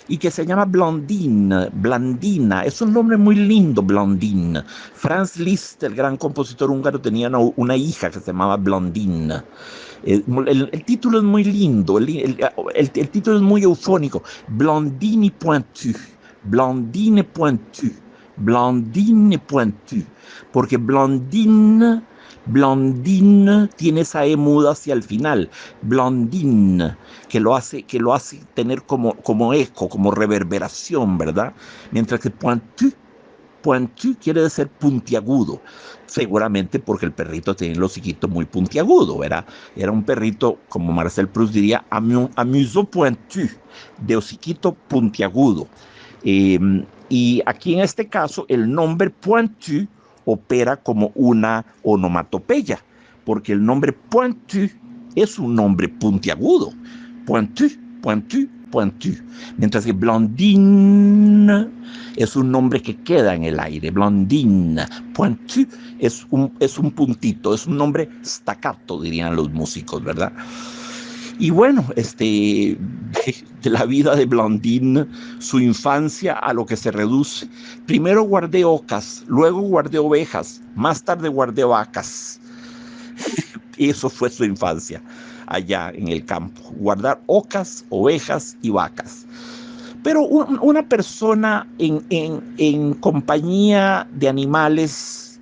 Speaker 1: Y que se llama Blondine, Blandina. Es un nombre muy lindo, Blondine. Franz Liszt, el gran compositor húngaro, tenía una hija que se llamaba Blondine. El título es muy lindo, el título es muy eufónico. Blondine Pointue, Blondine Pointue, Blondine Pointue. Porque Blondine tiene esa E muda hacia el final. Blondine, que lo hace tener como eco, como reverberación, ¿verdad? Mientras que Pointue quiere decir puntiagudo, seguramente porque el perrito tenía el hociquito muy puntiagudo, ¿verdad? Era un perrito, como Marcel Proust diría, amuseau pointu, de hociquito puntiagudo. Y aquí en este caso el nombre Pointu opera como una onomatopeya, porque el nombre Pointu es un nombre puntiagudo. Pointu, Pointu, Pointu. Mientras que Blondine es un nombre que queda en el aire. Blondine. Pointu es un puntito, es un nombre staccato, dirían los músicos, ¿verdad? Y bueno, de la vida de Blondine, su infancia a lo que se reduce. Primero guardé ocas, luego guardé ovejas, más tarde guardé vacas. Y eso fue su infancia allá en el campo. Guardar ocas, ovejas y vacas. Pero una persona en compañía de animales,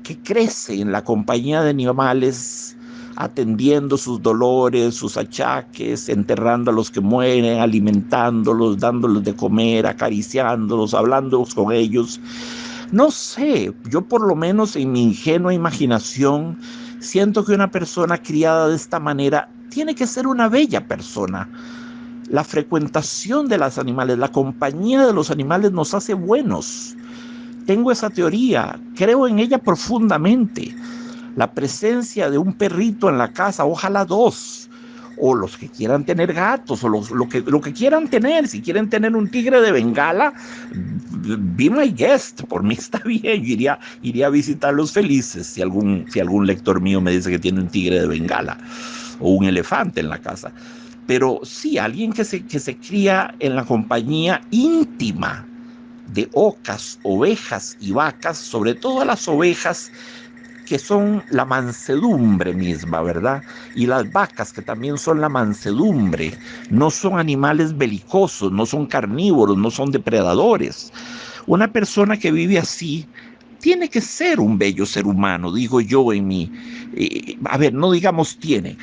Speaker 1: que crece en la compañía de animales, atendiendo sus dolores, sus achaques, enterrando a los que mueren, alimentándolos, dándoles de comer, acariciándolos, hablando con ellos. No sé, yo por lo menos en mi ingenua imaginación siento que una persona criada de esta manera tiene que ser una bella persona. La frecuentación de los animales, la compañía de los animales nos hace buenos. Tengo esa teoría, creo en ella profundamente. La presencia de un perrito en la casa, ojalá dos, o los que quieran tener gatos, o lo que quieran tener. Si quieren tener un tigre de Bengala, be my guest, por mí está bien. Yo iría a visitarlos felices si algún lector mío me dice que tiene un tigre de Bengala o un elefante en la casa. Pero sí, alguien que se cría en la compañía íntima de ocas, ovejas y vacas, sobre todo las ovejas, que son la mansedumbre misma, ¿verdad? Y las vacas, que también son la mansedumbre. No son animales belicosos, no son carnívoros, no son depredadores. Una persona que vive así tiene que ser un bello ser humano, digo yo en mí. A ver, no digamos tiene,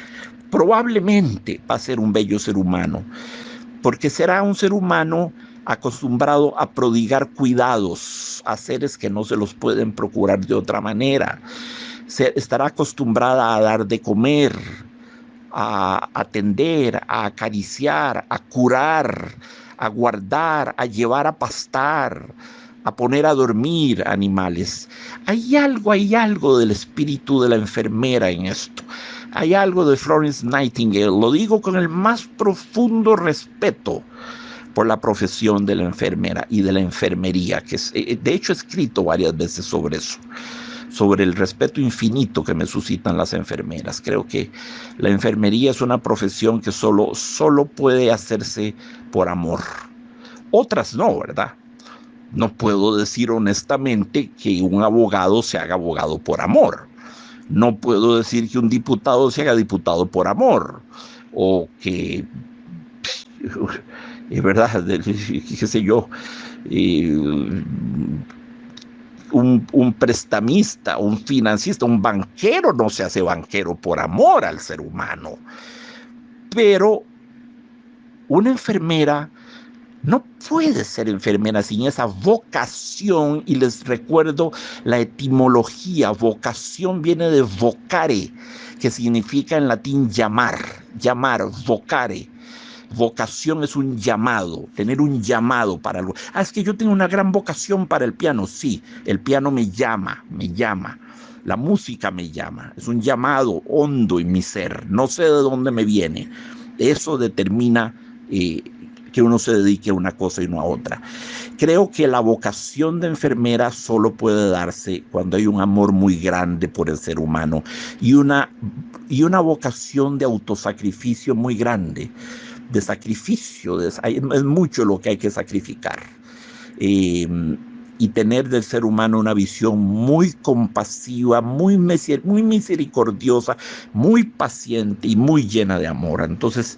Speaker 1: probablemente va a ser un bello ser humano, porque será un ser humano acostumbrado a prodigar cuidados a seres que no se los pueden procurar de otra manera. Estará acostumbrada a dar de comer, a atender, a acariciar, a curar, a guardar, a llevar a pastar, a poner a dormir animales. Hay algo del espíritu de la enfermera en esto. Hay algo de Florence Nightingale, lo digo con el más profundo respeto por la profesión de la enfermera y de la enfermería, que de hecho he escrito varias veces sobre eso, sobre el respeto infinito que me suscitan las enfermeras. Creo que la enfermería es una profesión que solo puede hacerse por amor. Otras no, ¿verdad? No puedo decir honestamente que un abogado se haga abogado por amor. No puedo decir que un diputado se haga diputado por amor, o que, es verdad, qué sé yo, un prestamista, un financista, un banquero no se hace banquero por amor al ser humano. Pero una enfermera no puede ser enfermera sin esa vocación, y les recuerdo la etimología. Vocación viene de vocare, que significa en latín llamar, vocare. Vocación es un llamado, tener un llamado para algo. Es que yo tengo una gran vocación para el piano. Sí, el piano me llama. La música me llama. Es un llamado hondo en mi ser. No sé de dónde me viene. Eso determina que uno se dedique a una cosa y no a otra. Creo que la vocación de enfermera solo puede darse cuando hay un amor muy grande por el ser humano y una vocación de autosacrificio muy grande, de sacrificio. Es mucho lo que hay que sacrificar. Y tener del ser humano una visión muy compasiva, muy misericordiosa, muy paciente y muy llena de amor. Entonces,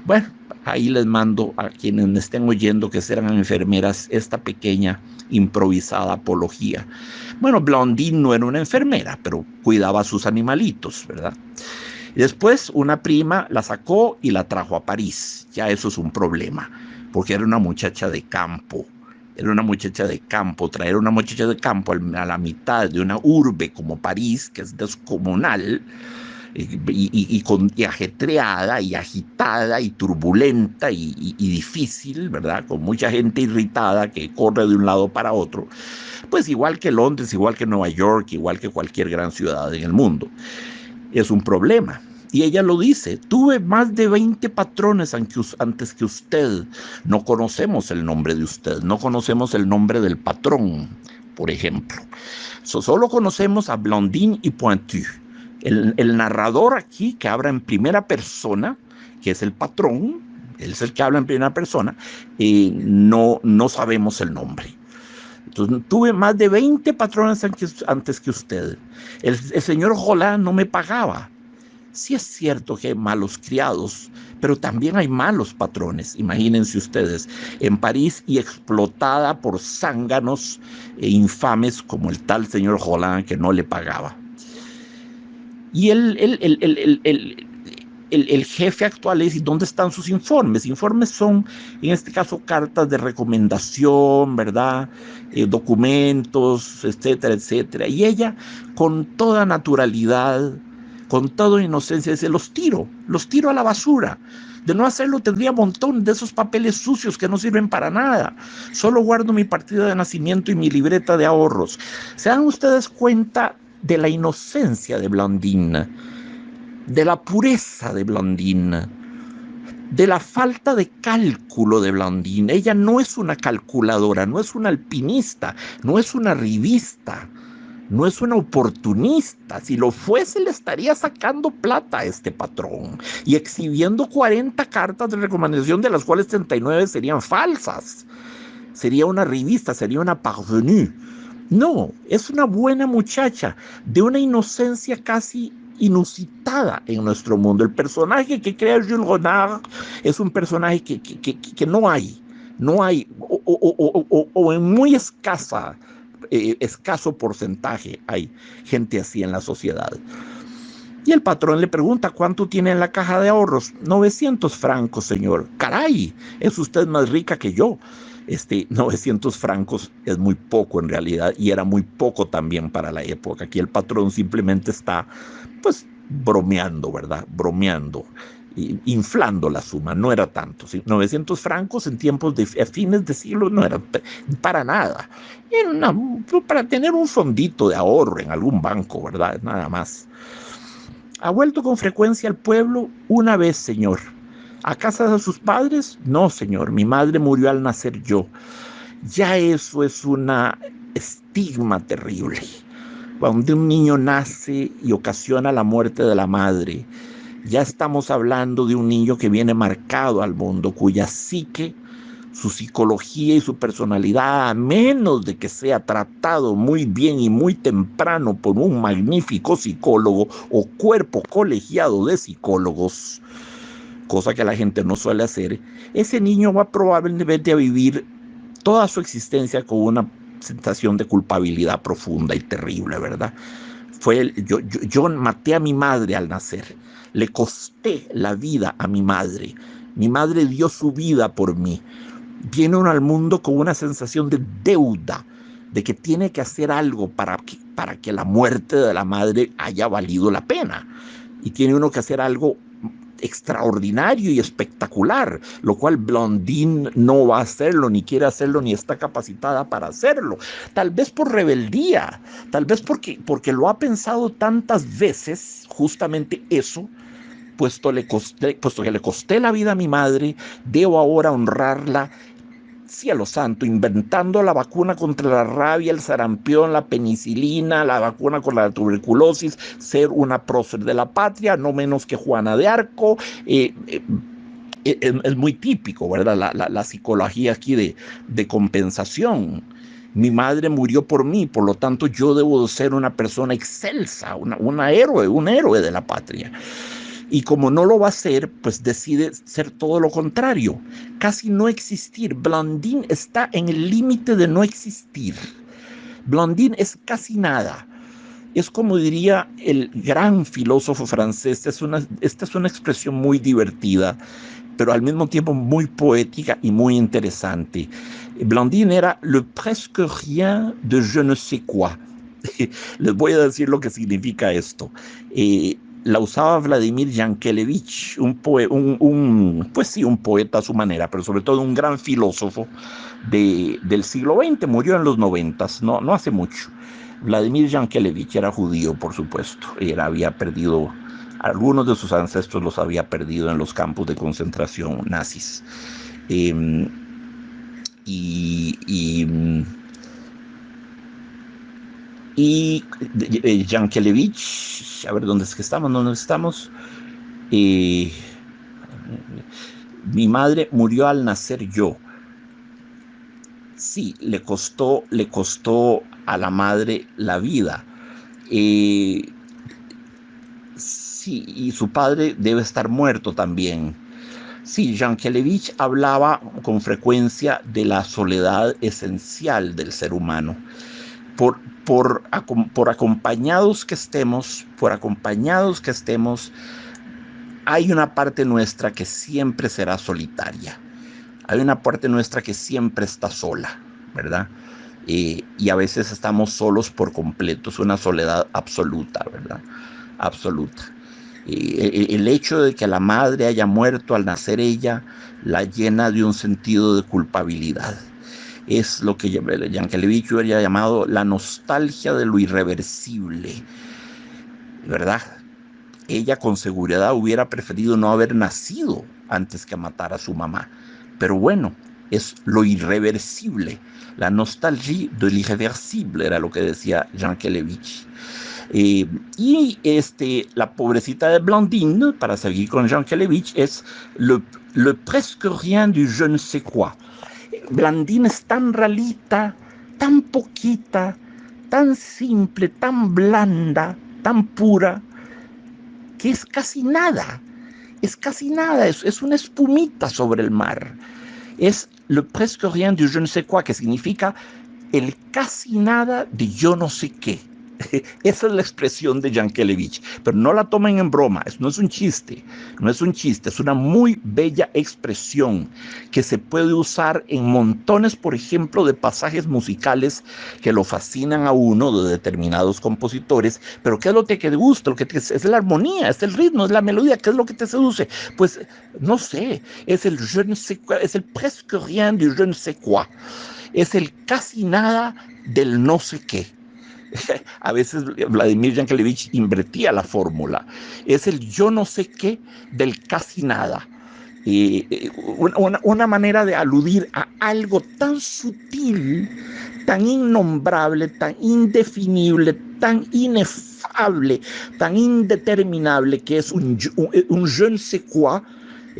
Speaker 1: bueno, ahí les mando a quienes me estén oyendo que serán enfermeras esta pequeña improvisada apología. Bueno, Blondine no era una enfermera, pero cuidaba a sus animalitos, ¿verdad? Y después una prima la sacó y la trajo a París. Ya eso es un problema, porque era una muchacha de campo. Era una muchacha de campo. Traer una muchacha de campo a la mitad de una urbe como París, que es descomunal, y ajetreada y agitada y turbulenta y difícil, ¿verdad? Con mucha gente irritada que corre de un lado para otro. Pues igual que Londres, igual que Nueva York, igual que cualquier gran ciudad en el mundo. Es un problema. Y ella lo dice: tuve más de 20 patrones antes que usted. No conocemos el nombre de usted, no conocemos el nombre del patrón, por ejemplo. Solo conocemos a Blondine y Pointu. El narrador aquí, que habla en primera persona, que es el patrón, él es el que habla en primera persona, no sabemos el nombre. Entonces, tuve más de 20 patrones antes que usted. El señor Roland no me pagaba. Sí es cierto que hay malos criados, pero también hay malos patrones. Imagínense ustedes, en París, y explotada por zánganos infames como el tal señor Roland, que no le pagaba. Y el jefe actual le dice: ¿dónde están sus informes? Informes son, en este caso, cartas de recomendación, ¿verdad? Documentos, etcétera, etcétera. Y ella, con toda naturalidad, con toda inocencia, dice: los tiro a la basura. De no hacerlo, tendría un montón de esos papeles sucios que no sirven para nada. Solo guardo mi partida de nacimiento y mi libreta de ahorros. ¿Se dan ustedes cuenta de la inocencia de Blondine, de la pureza de Blondine, de la falta de cálculo de Blondine? Ella no es una calculadora, no es una alpinista, no es una revista, no es una oportunista. Si lo fuese, le estaría sacando plata a este patrón y exhibiendo 40 cartas de recomendación, de las cuales 39 serían falsas. Sería una revista, sería una parvenue. No, es una buena muchacha, de una inocencia casi inusitada en nuestro mundo. El personaje que crea Jules Renard es un personaje que no hay, o en muy escaso porcentaje hay gente así en la sociedad. Y el patrón le pregunta: ¿cuánto tiene en la caja de ahorros? 900 francos, señor. Caray, es usted más rica que yo. 900 francos es muy poco en realidad, y era muy poco también para la época. Aquí el patrón simplemente está, pues, bromeando, ¿verdad? Bromeando, inflando la suma. No era tanto. 900 francos en tiempos de fines de siglo no era para nada. Era para tener un fondito de ahorro en algún banco, ¿verdad? Nada más. ¿Ha vuelto con frecuencia al pueblo? Una vez, señor. ¿A casa de sus padres? No, señor. Mi madre murió al nacer yo. Ya eso es una estigma terrible. Cuando un niño nace y ocasiona la muerte de la madre, ya estamos hablando de un niño que viene marcado al mundo, cuya psique su psicología y su personalidad, a menos de que sea tratado muy bien y muy temprano por un magnífico psicólogo o cuerpo colegiado de psicólogos, cosa que la gente no suele hacer, ese niño va probablemente a vivir toda su existencia con una sensación de culpabilidad profunda y terrible, ¿verdad? Yo maté a mi madre al nacer, le costé la vida a mi madre dio su vida por mí. Viene uno al mundo con una sensación de deuda, de que tiene que hacer algo para que la muerte de la madre haya valido la pena. Y tiene uno que hacer algo extraordinario y espectacular, lo cual Blondine no va a hacerlo, ni quiere hacerlo, ni está capacitada para hacerlo. Tal vez por rebeldía, tal vez porque lo ha pensado tantas veces, justamente eso, puesto que le costé la vida a mi madre, debo ahora honrarla. Cielo santo, inventando la vacuna contra la rabia, el sarampión, la penicilina, la vacuna contra la tuberculosis, ser una prócer de la patria, no menos que Juana de Arco. Es muy típico, ¿verdad? La psicología aquí de compensación. Mi madre murió por mí, por lo tanto yo debo ser una persona excelsa, un héroe de la patria. Y como no lo va a hacer, pues decide ser todo lo contrario, casi no existir. Blondine está en el límite de no existir. Blondine es casi nada. Es como diría el gran filósofo francés, esta es una expresión muy divertida, pero al mismo tiempo muy poética y muy interesante. Blondine era le presque rien de je ne sais quoi. Les voy a decir lo que significa esto. La usaba Vladimir Yankelevich, pues sí, un poeta a su manera, pero sobre todo un gran filósofo del siglo XX, murió en los 90, no hace mucho. Vladimir Yankelevich era judío, por supuesto, había perdido, algunos de sus ancestros los había perdido en los campos de concentración nazis. Y Yankelevich, a ver, ¿dónde estamos? Mi madre murió al nacer yo. Sí, le costó a la madre la vida. Sí, y su padre debe estar muerto también. Sí, Yankelevich hablaba con frecuencia de la soledad esencial del ser humano. Por acompañados que estemos, hay una parte nuestra que siempre será solitaria. Hay una parte nuestra que siempre está sola, ¿verdad? Y a veces estamos solos por completo, es una soledad absoluta, ¿verdad? Absoluta. El hecho de que la madre haya muerto al nacer ella la llena de un sentido de culpabilidad. Es lo que Yankelevich habría llamado la nostalgia de lo irreversible, ¿verdad? Ella con seguridad hubiera preferido no haber nacido antes que matar a su mamá. Pero bueno, es lo irreversible. La nostalgia de l'irreversible era lo que decía Yankelevich. La pobrecita de Blondine, para seguir con Yankelevich, es le presque rien du je ne sais quoi. Blondine es tan ralita, tan poquita, tan simple, tan blanda, tan pura, que es casi nada, es una espumita sobre el mar. Es le presque rien du je ne sais quoi, que significa el casi nada de yo no sé qué. Esa es la expresión de Yankelevich, pero no la tomen en broma, no es un chiste, es una muy bella expresión que se puede usar en montones, por ejemplo, de pasajes musicales que lo fascinan a uno de determinados compositores. Pero ¿qué es lo que te gusta? Es la armonía, es el ritmo, es la melodía, ¿qué es lo que te seduce? Pues no sé, es el je ne sais quoi, es el presque rien du je ne sais quoi, es el casi nada del no sé qué. A veces Vladimir Yankelevich invertía la fórmula. Es el yo no sé qué del casi nada. Una manera de aludir a algo tan sutil, tan innombrable, tan indefinible, tan inefable, tan indeterminable, que es un je ne sais quoi,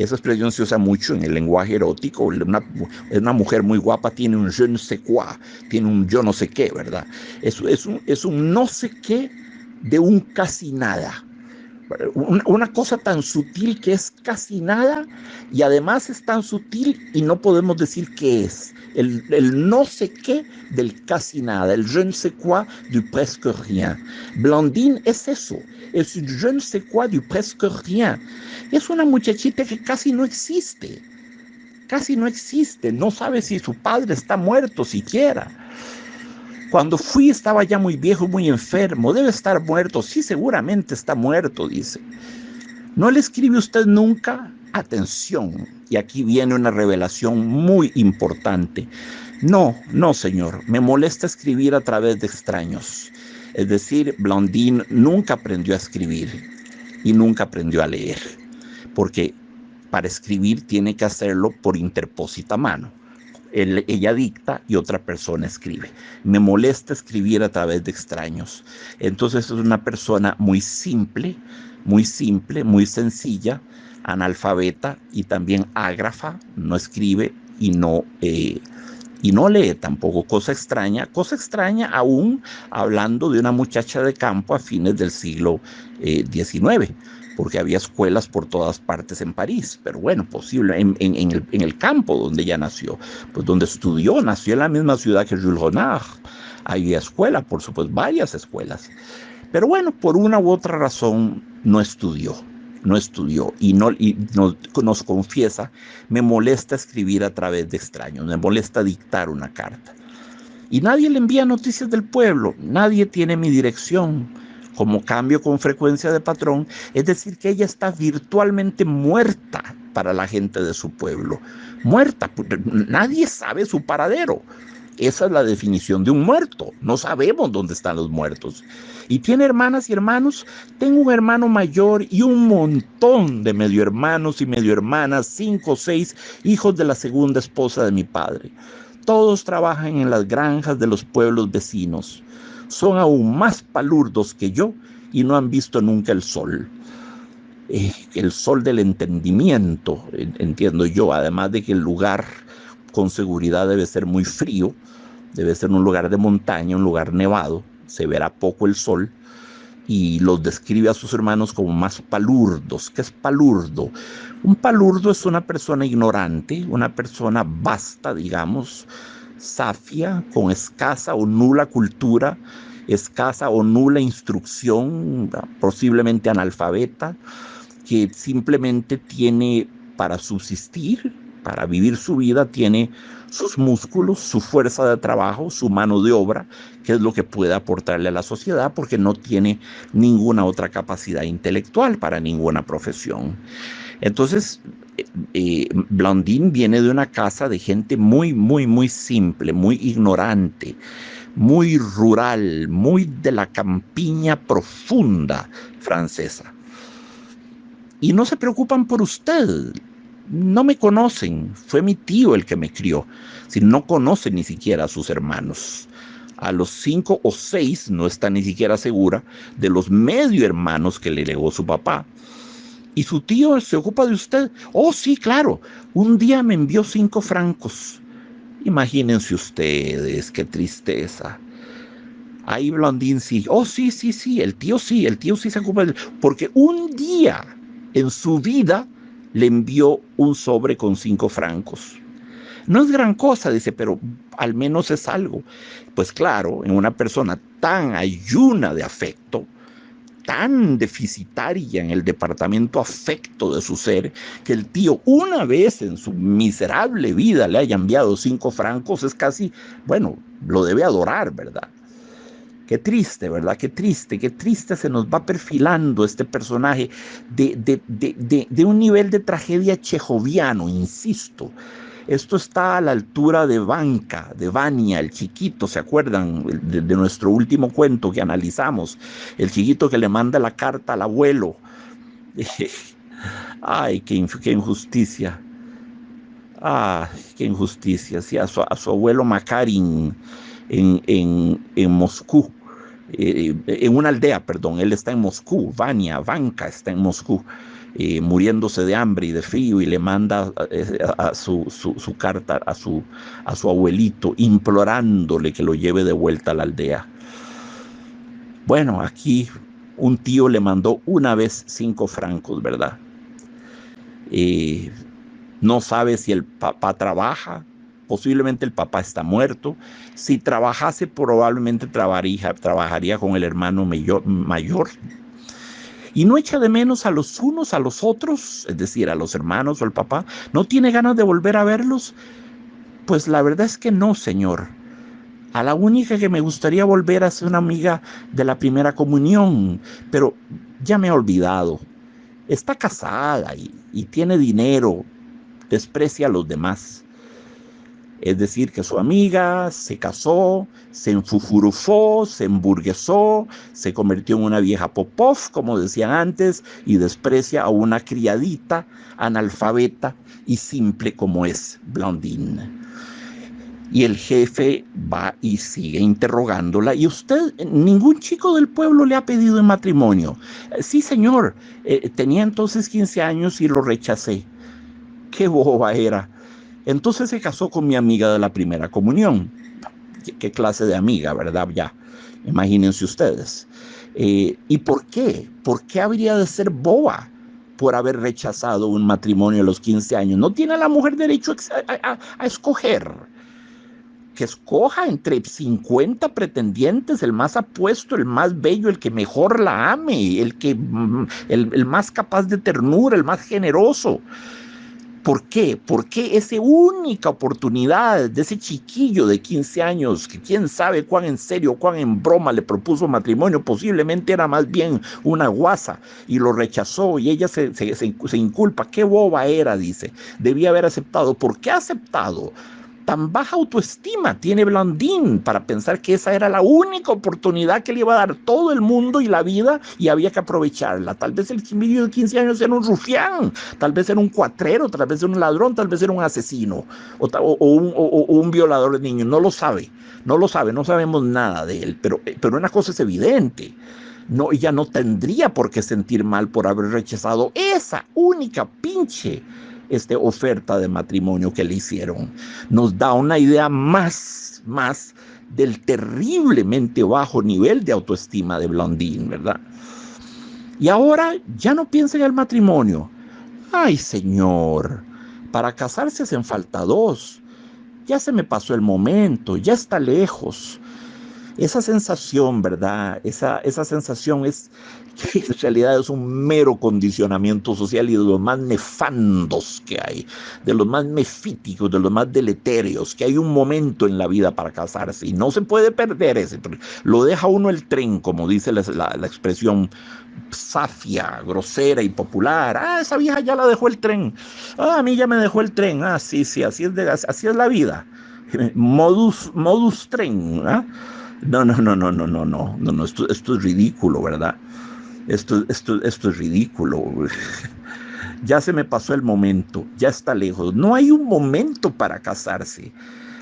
Speaker 1: Esa expresión se usa mucho en el lenguaje erótico. Una mujer muy guapa tiene un je ne sais quoi, tiene un yo no sé qué, ¿verdad? Es un no sé qué de un casi nada. Una cosa tan sutil que es casi nada y además es tan sutil y no podemos decir qué es. El no sé qué del casi nada, el je ne sais quoi du presque rien. Blondine es eso, es un je ne sais quoi du presque rien. Es una muchachita que casi no existe, no sabe si su padre está muerto siquiera. Cuando fui estaba ya muy viejo, muy enfermo, debe estar muerto, sí, seguramente está muerto, dice. ¿No le escribe usted nunca? Atención, y aquí viene una revelación muy importante. No, no, señor, me molesta escribir a través de extraños. Es decir, Blondine nunca aprendió a escribir y nunca aprendió a leer, porque para escribir tiene que hacerlo por interpósita mano. Ella dicta y otra persona escribe. Me molesta escribir a través de extraños. Entonces es una persona muy simple, muy sencilla, analfabeta y también ágrafa, no escribe y no lee tampoco, cosa extraña aún hablando de una muchacha de campo a fines del siglo XIX, porque había escuelas por todas partes en París, pero bueno, posible, en el campo donde ella nació, pues donde estudió, nació en la misma ciudad que Jules Renard, había escuela, por supuesto, varias escuelas, pero bueno, por una u otra razón no estudió y nos confiesa, me molesta escribir a través de extraños, me molesta dictar una carta. Y nadie le envía noticias del pueblo, nadie tiene mi dirección. Como cambio con frecuencia de patrón, es decir, que ella está virtualmente muerta para la gente de su pueblo. Muerta, nadie sabe su paradero. Esa es la definición de un muerto. No sabemos dónde están los muertos. ¿Y tiene hermanas y hermanos? Tengo un hermano mayor y un montón de medio hermanos y medio hermanas, 5 o 6 hijos de la segunda esposa de mi padre. Todos trabajan en las granjas de los pueblos vecinos. Son aún más palurdos que yo y no han visto nunca el sol. El sol del entendimiento, entiendo yo, además de que el lugar con seguridad debe ser muy frío, debe ser un lugar de montaña, un lugar nevado, se verá poco el sol, y los describe a sus hermanos como más palurdos. ¿Qué es palurdo? Un palurdo es una persona ignorante, una persona vasta, digamos, safia, con escasa o nula cultura, escasa o nula instrucción, posiblemente analfabeta, que simplemente tiene para subsistir, para vivir su vida, tiene sus músculos, su fuerza de trabajo, su mano de obra, que es lo que puede aportarle a la sociedad, porque no tiene ninguna otra capacidad intelectual para ninguna profesión. Entonces, Blondine viene de una casa de gente muy simple, muy ignorante, muy rural, muy de la campiña profunda francesa. Y no se preocupan por usted. No me conocen. Fue mi tío el que me crió. Si no conocen ni siquiera a sus hermanos. A los 5 o 6 no está ni siquiera segura de los medio hermanos que le legó su papá. ¿Y su tío se ocupa de usted? Oh, sí, claro. Un día me envió 5 francos. Imagínense ustedes, qué tristeza. Ahí Blondine sí. Oh, sí, el tío sí se ocupa de él. Porque un día en su vida le envió un sobre con 5 francos. No es gran cosa, dice, pero al menos es algo. Pues claro, en una persona tan ayuna de afecto, tan deficitaria en el departamento afecto de su ser, que el tío una vez en su miserable vida le haya enviado 5 francos, es casi, bueno, lo debe adorar, ¿verdad? Qué triste, ¿verdad? Qué triste se nos va perfilando este personaje de un nivel de tragedia chejoviano, insisto. Esto está a la altura de Vanka, de Vania, el chiquito, ¿se acuerdan? De nuestro último cuento que analizamos. El chiquito que le manda la carta al abuelo. Ay, qué injusticia. Ay, qué injusticia. Sí, a su abuelo Makarin en Moscú. En una aldea, perdón, él está en Moscú, Vanka está en Moscú, muriéndose de hambre y de frío, y le manda su carta a su abuelito, implorándole que lo lleve de vuelta a la aldea. Bueno, aquí un tío le mandó una vez 5 francos, ¿verdad? No sabe si el papá trabaja, posiblemente el papá está muerto. Si trabajase, probablemente trabajaría con el hermano mayor. Y no echa de menos a los unos a los otros, es decir, a los hermanos o al papá. ¿No tiene ganas de volver a verlos? Pues la verdad es que no, señor. A la única que me gustaría volver a ser una amiga de la primera comunión, pero ya me he olvidado. Está casada y tiene dinero, desprecia a los demás. Es decir, que su amiga se casó, se enfufurufó, se emburguesó, se convirtió en una vieja popov, como decían antes, y desprecia a una criadita analfabeta y simple como es Blondine. Y el jefe va y sigue interrogándola. ¿Y usted, ningún chico del pueblo le ha pedido en matrimonio? Sí, señor. Tenía entonces 15 años y lo rechacé. Qué boba era. Entonces se casó con mi amiga de la primera comunión. ¿Qué clase de amiga, verdad? Ya, imagínense ustedes. ¿Y por qué? ¿Por qué habría de ser boba por haber rechazado un matrimonio a los 15 años? ¿No tiene la mujer derecho a escoger? Que escoja entre 50 pretendientes, el más apuesto, el más bello, el que mejor la ame, el más capaz de ternura, el más generoso. ¿Por qué? ¿Por qué esa única oportunidad de ese chiquillo de 15 años, que quién sabe cuán en serio, cuán en broma le propuso matrimonio, posiblemente era más bien una guasa, y lo rechazó, y ella se inculpa? Qué boba era, dice, debía haber aceptado. ¿Por qué ha aceptado? Tan baja autoestima tiene Blondine para pensar que esa era la única oportunidad que le iba a dar todo el mundo y la vida, y había que aprovecharla. Tal vez el chiquillo de 15 años era un rufián, tal vez era un cuatrero, tal vez era un ladrón, tal vez era un asesino o un violador de niños. No lo sabe, no sabemos nada de él, pero una cosa es evidente. No, ella no tendría por qué sentir mal por haber rechazado esa única pinche oferta de matrimonio que le hicieron. Nos da una idea más del terriblemente bajo nivel de autoestima de Blondine, ¿verdad? Y ahora ya no piensa en el matrimonio. Ay, señor, para casarse hacen falta 2. Ya se me pasó el momento, ya está lejos. Esa sensación, ¿verdad? Esa sensación es que en realidad es un mero condicionamiento social, y de los más nefandos que hay, de los más nefíticos, de los más deleterios, que hay un momento en la vida para casarse y no se puede perder ese. Lo deja uno el tren, como dice la expresión safia, grosera y popular. Ah, esa vieja ya la dejó el tren. Ah, a mí ya me dejó el tren. Ah, sí, así es la vida. Modus tren, ¿ah? No, esto es ridículo, ¿verdad? Esto es ridículo. Ya se me pasó el momento, ya está lejos. No hay un momento para casarse.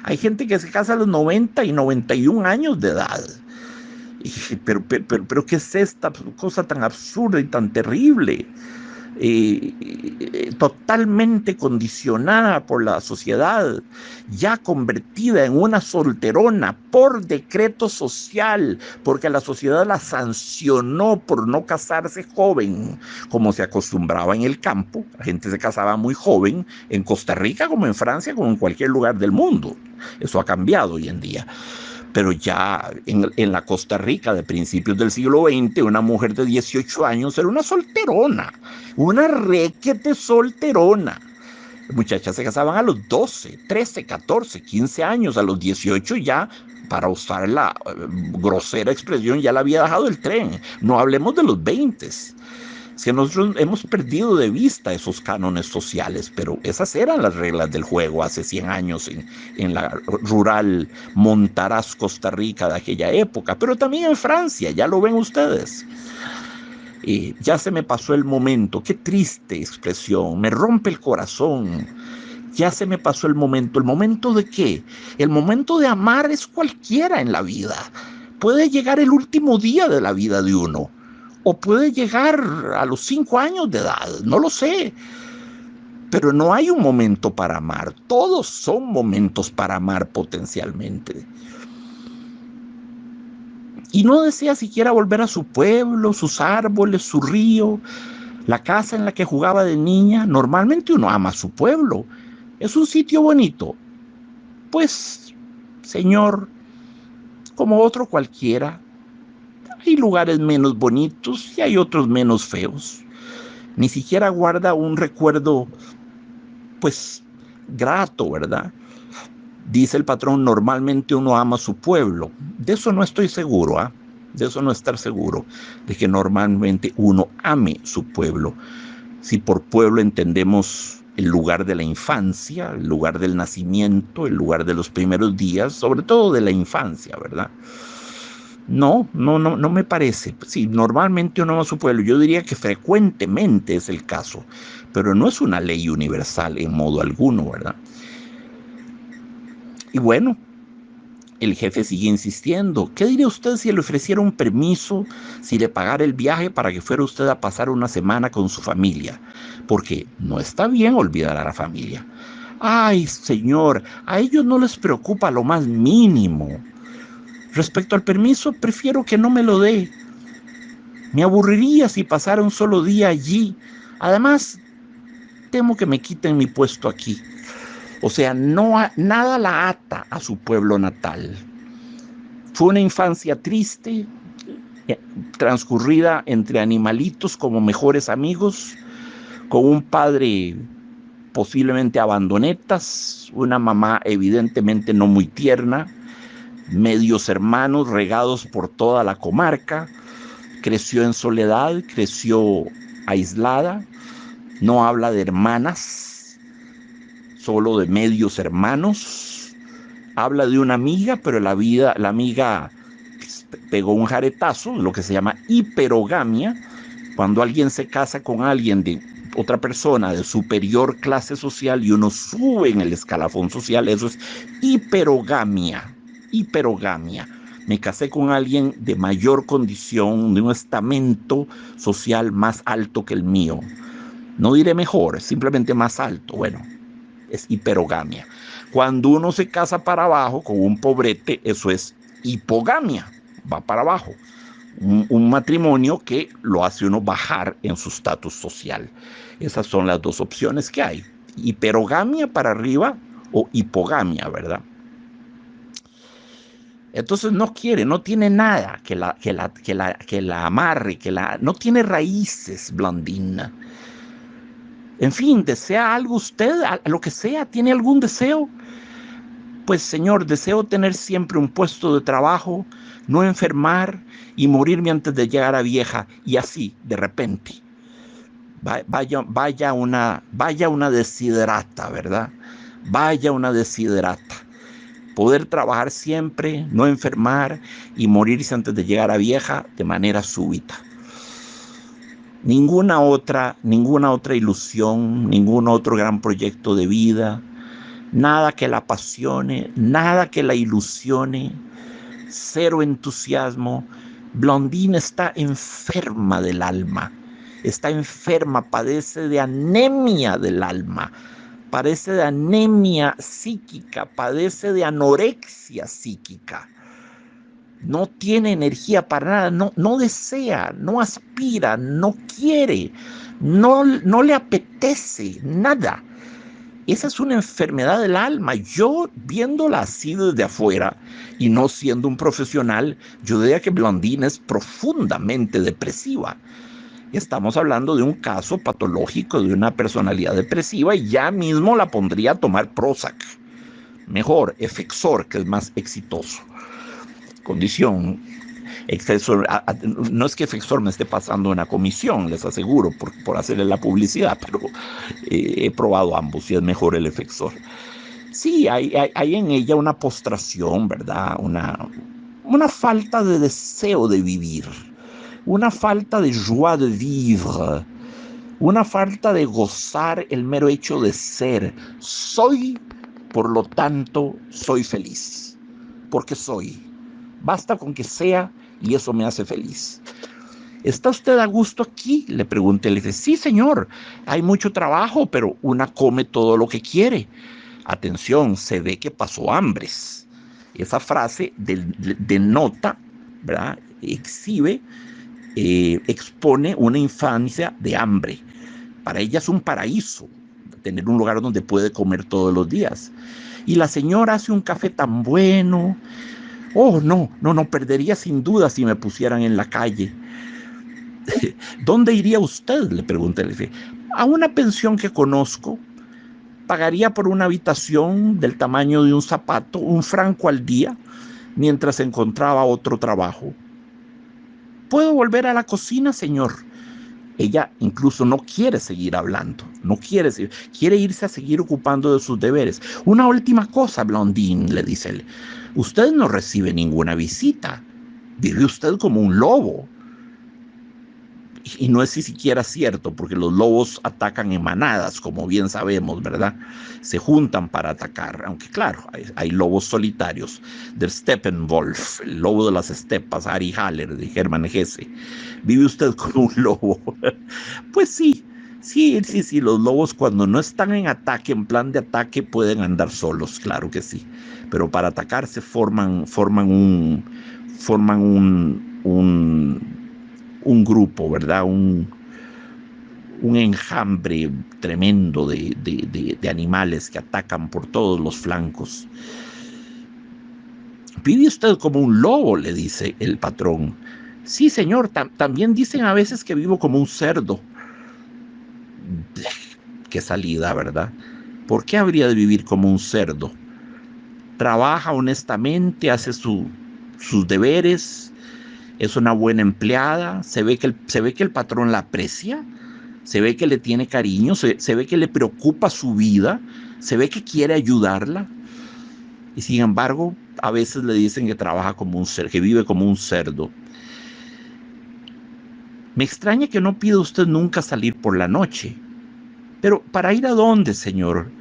Speaker 1: Hay gente que se casa a los 90 y 91 años de edad. Pero ¿qué es esta cosa tan absurda y tan terrible? Totalmente condicionada por la sociedad, ya convertida en una solterona por decreto social, porque la sociedad la sancionó por no casarse joven, como se acostumbraba en el campo. La gente se casaba muy joven, en Costa Rica como en Francia, como en cualquier lugar del mundo. Eso ha cambiado hoy en día. Pero ya en la Costa Rica de principios del siglo XX, una mujer de 18 años era una solterona, una requete solterona. Muchachas se casaban a los 12, 13, 14, 15 años. A los 18 ya, para usar la grosera expresión, ya la había dejado el tren. No hablemos de los 20. Si nosotros hemos perdido de vista esos cánones sociales, pero esas eran las reglas del juego hace 100 años en la rural Montaraz, Costa Rica de aquella época, pero también en Francia, ya lo ven ustedes. Ya se me pasó el momento. Qué triste expresión, me rompe el corazón. Ya se me pasó el momento. ¿El momento de qué? El momento de amar es cualquiera en la vida. Puede llegar el último día de la vida de uno, o puede llegar a los 5 años de edad, no lo sé. Pero no hay un momento para amar. Todos son momentos para amar potencialmente. Y no desea siquiera volver a su pueblo, sus árboles, su río, la casa en la que jugaba de niña. Normalmente uno ama su pueblo. Es un sitio bonito. Pues, señor, como otro cualquiera, hay lugares menos bonitos y hay otros menos feos. Ni siquiera guarda un recuerdo, pues, grato, ¿verdad? Dice el patrón, normalmente uno ama su pueblo. De eso no estoy seguro, ¿ah? De eso no estar seguro, de que normalmente uno ame su pueblo. Si por pueblo entendemos el lugar de la infancia, el lugar del nacimiento, el lugar de los primeros días, sobre todo de la infancia, ¿verdad? No me parece. Sí, normalmente uno ama su pueblo. Yo diría que frecuentemente es el caso, pero no es una ley universal en modo alguno, ¿verdad? Y bueno, el jefe sigue insistiendo. ¿Qué diría usted si le ofreciera un permiso, si le pagara el viaje para que fuera usted a pasar una semana con su familia? Porque no está bien olvidar a la familia. Ay, señor, a ellos no les preocupa lo más mínimo. Respecto al permiso, prefiero que no me lo dé. Me aburriría si pasara un solo día allí. Además, temo que me quiten mi puesto aquí. O sea, nada la ata a su pueblo natal. Fue una infancia triste, transcurrida entre animalitos como mejores amigos, con un padre posiblemente abandonetas, una mamá evidentemente no muy tierna, medios hermanos regados por toda la comarca. Creció en soledad, creció aislada, no habla de hermanas, solo de medios hermanos. Habla de una amiga, pero la amiga pegó un jaretazo, lo que se llama hiperogamia. Cuando alguien se casa con alguien de otra persona de superior clase social y uno sube en el escalafón social, eso es hiperogamia. Hiperogamia. Me casé con alguien de mayor condición, de un estamento social más alto que el mío. No diré mejor, simplemente más alto. Bueno, es hiperogamia. Cuando uno se casa para abajo con un pobrete, eso es hipogamia, va para abajo. Un matrimonio que lo hace uno bajar en su estatus social. Esas son las dos opciones que hay. Hiperogamia para arriba o hipogamia, ¿verdad? Entonces no quiere, no tiene nada que la amarre, no tiene raíces, Blondina. En fin, ¿desea algo usted? A lo que sea, ¿tiene algún deseo? Pues señor, deseo tener siempre un puesto de trabajo, no enfermar y morirme antes de llegar a vieja. Y así, de repente, vaya una desiderata, ¿verdad? Vaya una desiderata. Poder trabajar siempre, no enfermar y morirse antes de llegar a vieja de manera súbita. Ninguna otra ilusión, ningún otro gran proyecto de vida, nada que la apasione, nada que la ilusione, cero entusiasmo. Blondine está enferma del alma, está enferma, padece de anemia del alma, padece de anemia psíquica, padece de anorexia psíquica. No tiene energía para nada, no desea, no aspira, no quiere, no le apetece nada. Esa es una enfermedad del alma. Yo, viéndola así desde afuera y no siendo un profesional, yo diría que Blondine es profundamente depresiva. Estamos hablando de un caso patológico de una personalidad depresiva y ya mismo la pondría a tomar Prozac. Mejor, Effexor, que es más exitoso. Condición. Effexor, no es que Effexor me esté pasando una comisión, les aseguro, por hacerle la publicidad, pero he probado ambos y es mejor el Effexor. Sí, hay en ella una postración, ¿verdad? Una falta de deseo de vivir, una falta de joie de vivre, una falta de gozar el mero hecho de ser. Soy, por lo tanto, soy feliz, porque soy. Basta con que sea y eso me hace feliz. ¿Está usted a gusto aquí?, le pregunté. Le dije, sí, señor, hay mucho trabajo, pero una come todo lo que quiere. Atención, se ve que pasó hambres. Esa frase denota, ¿verdad?, exhibe, expone una infancia de hambre. Para ella es un paraíso tener un lugar donde puede comer todos los días. Y la señora hace un café tan bueno. Oh, no, perdería sin duda si me pusieran en la calle. ¿Dónde iría usted?, le pregunté. Le dije, a una pensión que conozco. Pagaría por una habitación del tamaño de un zapato, $1 al día, mientras encontraba otro trabajo. ¿Puedo volver a la cocina, señor? Ella incluso no quiere seguir hablando, quiere irse a seguir ocupando de sus deberes. Una última cosa, Blondine, le dice él. Usted no recibe ninguna visita. Vive usted como un lobo. Y no es ni siquiera cierto, porque los lobos atacan en manadas, como bien sabemos, ¿verdad? Se juntan para atacar, aunque claro, hay lobos solitarios. Der Steppenwolf, el lobo de las estepas, Ari Haller, de Hermann Hesse. ¿Vive usted como un lobo? Pues sí, los lobos cuando no están en ataque, en plan de ataque, pueden andar solos, claro que sí. Pero para atacarse forman un grupo, ¿verdad? Un enjambre tremendo de animales que atacan por todos los flancos. ¿Vive usted como un lobo?, le dice el patrón. Sí, señor, también dicen a veces que vivo como un cerdo. Qué salida, ¿verdad? ¿Por qué habría de vivir como un cerdo? Trabaja honestamente, hace sus deberes, es una buena empleada, se ve que el patrón la aprecia, se ve que le tiene cariño, se ve que le preocupa su vida, se ve que quiere ayudarla. Y sin embargo, a veces le dicen que trabaja como un cerdo, que vive como un cerdo. Me extraña que no pida usted nunca salir por la noche. Pero ¿para ir a dónde, señor?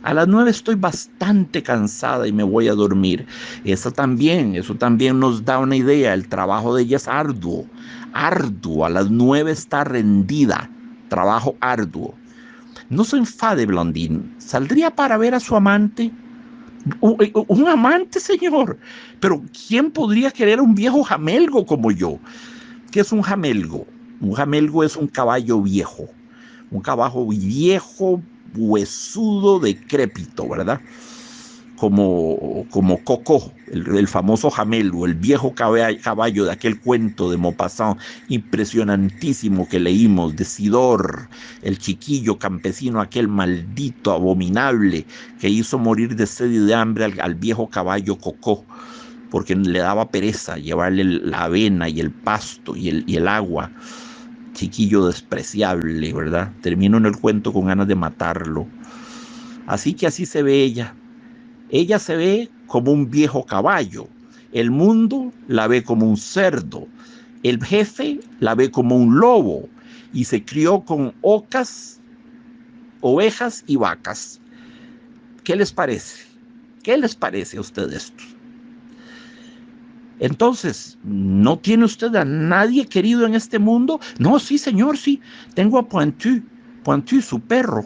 Speaker 1: A las 9 estoy bastante cansada y me voy a dormir. Eso también nos da una idea. El trabajo de ella es arduo. A las 9 está rendida. Trabajo arduo. No se enfade, Blondine. ¿Saldría para ver a su amante? ¿Un amante, señor? Pero ¿quién podría querer a un viejo jamelgo como yo? ¿Qué es un jamelgo? Un jamelgo es un caballo viejo. Un caballo viejo, huesudo, decrépito, ¿verdad? Como Coco, el famoso jamelgo, el viejo caballo de aquel cuento de Maupassant impresionantísimo que leímos, de Sidor, el chiquillo campesino, aquel maldito, abominable, que hizo morir de sed y de hambre al viejo caballo Coco, porque le daba pereza llevarle la avena y el pasto y el agua. Chiquillo despreciable, ¿verdad? Termino en el cuento con ganas de matarlo. Así que así se ve ella. Ella se ve como un viejo caballo. El mundo la ve como un cerdo. El jefe la ve como un lobo. Y se crió con ocas, ovejas y vacas. ¿Qué les parece? ¿Qué les parece a ustedes esto? Entonces, ¿no tiene usted a nadie querido en este mundo? No, sí, señor, sí. Tengo a Pointu, su perro.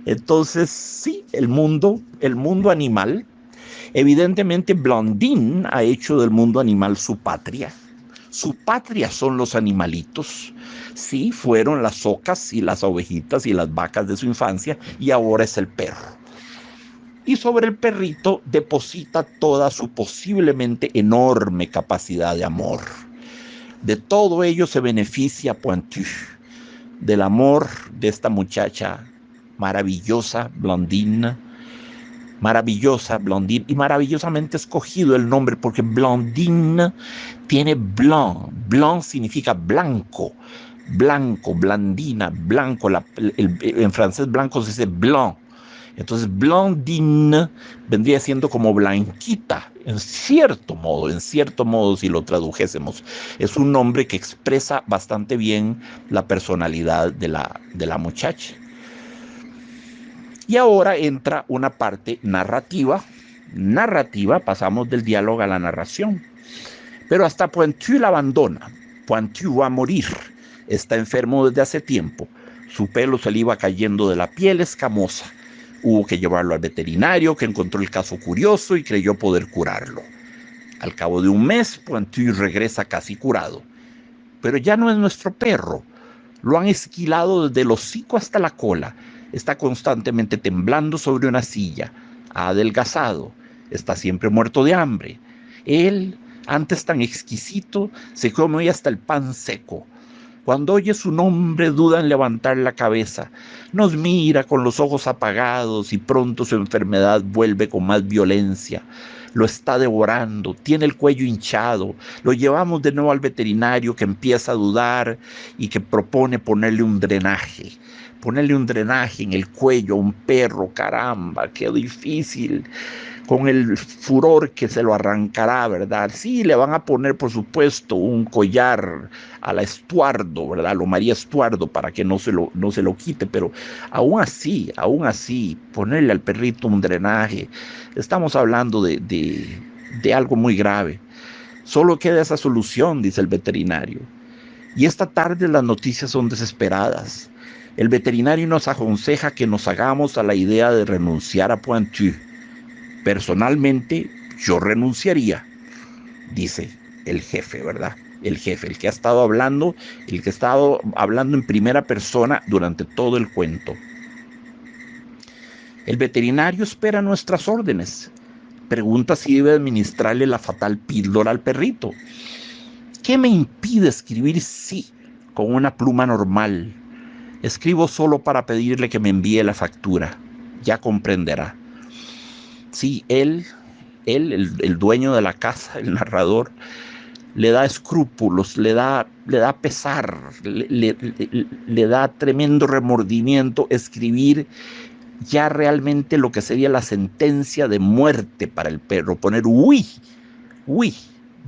Speaker 1: Entonces, sí, el mundo animal. Evidentemente, Blondine ha hecho del mundo animal su patria. Su patria son los animalitos. Sí, fueron las ocas y las ovejitas y las vacas de su infancia, y ahora es el perro. Y sobre el perrito deposita toda su posiblemente enorme capacidad de amor. De todo ello se beneficia Pointu, del amor de esta muchacha maravillosa, Blondine, y maravillosamente escogido el nombre, porque Blondine tiene blanc. Blanc significa blanco, blandina, blanco. En francés blanco se dice blanc. Entonces Blondine vendría siendo como blanquita, en cierto modo, si lo tradujésemos. Es un nombre que expresa bastante bien la personalidad de la muchacha. Y ahora entra una parte narrativa, pasamos del diálogo a la narración. Pero hasta Pointu la abandona. Pointu va a morir. Está enfermo desde hace tiempo. Su pelo se le iba cayendo de la piel escamosa. Hubo que llevarlo al veterinario, que encontró el caso curioso y creyó poder curarlo. Al cabo de un mes, Pointu regresa casi curado. Pero ya no es nuestro perro. Lo han esquilado desde el hocico hasta la cola. Está constantemente temblando sobre una silla. Ha adelgazado. Está siempre muerto de hambre. Él, antes tan exquisito, se come hoy hasta el pan seco. Cuando oye su nombre duda en levantar la cabeza. Nos mira con los ojos apagados y pronto su enfermedad vuelve con más violencia. Lo está devorando, tiene el cuello hinchado. Lo llevamos de nuevo al veterinario, que empieza a dudar y que propone ponerle un drenaje. Ponerle un drenaje en el cuello a un perro, caramba, qué difícil. Con el furor que se lo arrancará, ¿verdad? Sí, le van a poner, por supuesto, un collar a la Estuardo, ¿verdad? Lo María Estuardo, para que no se lo quite, pero aún así, ponerle al perrito un drenaje, estamos hablando de algo muy grave. Solo queda esa solución, dice el veterinario. Y esta tarde las noticias son desesperadas. El veterinario nos aconseja que nos hagamos a la idea de renunciar a Pointu. Personalmente, yo renunciaría, dice el jefe, ¿verdad? El jefe, el que ha estado hablando en primera persona durante todo el cuento. El veterinario espera nuestras órdenes. Pregunta si debe administrarle la fatal píldora al perrito. ¿Qué me impide escribir sí con una pluma normal? Escribo solo para pedirle que me envíe la factura. Ya comprenderá. Sí, él, el dueño de la casa, el narrador, le da escrúpulos, le da pesar, le da tremendo remordimiento escribir ya realmente lo que sería la sentencia de muerte para el perro, poner uy,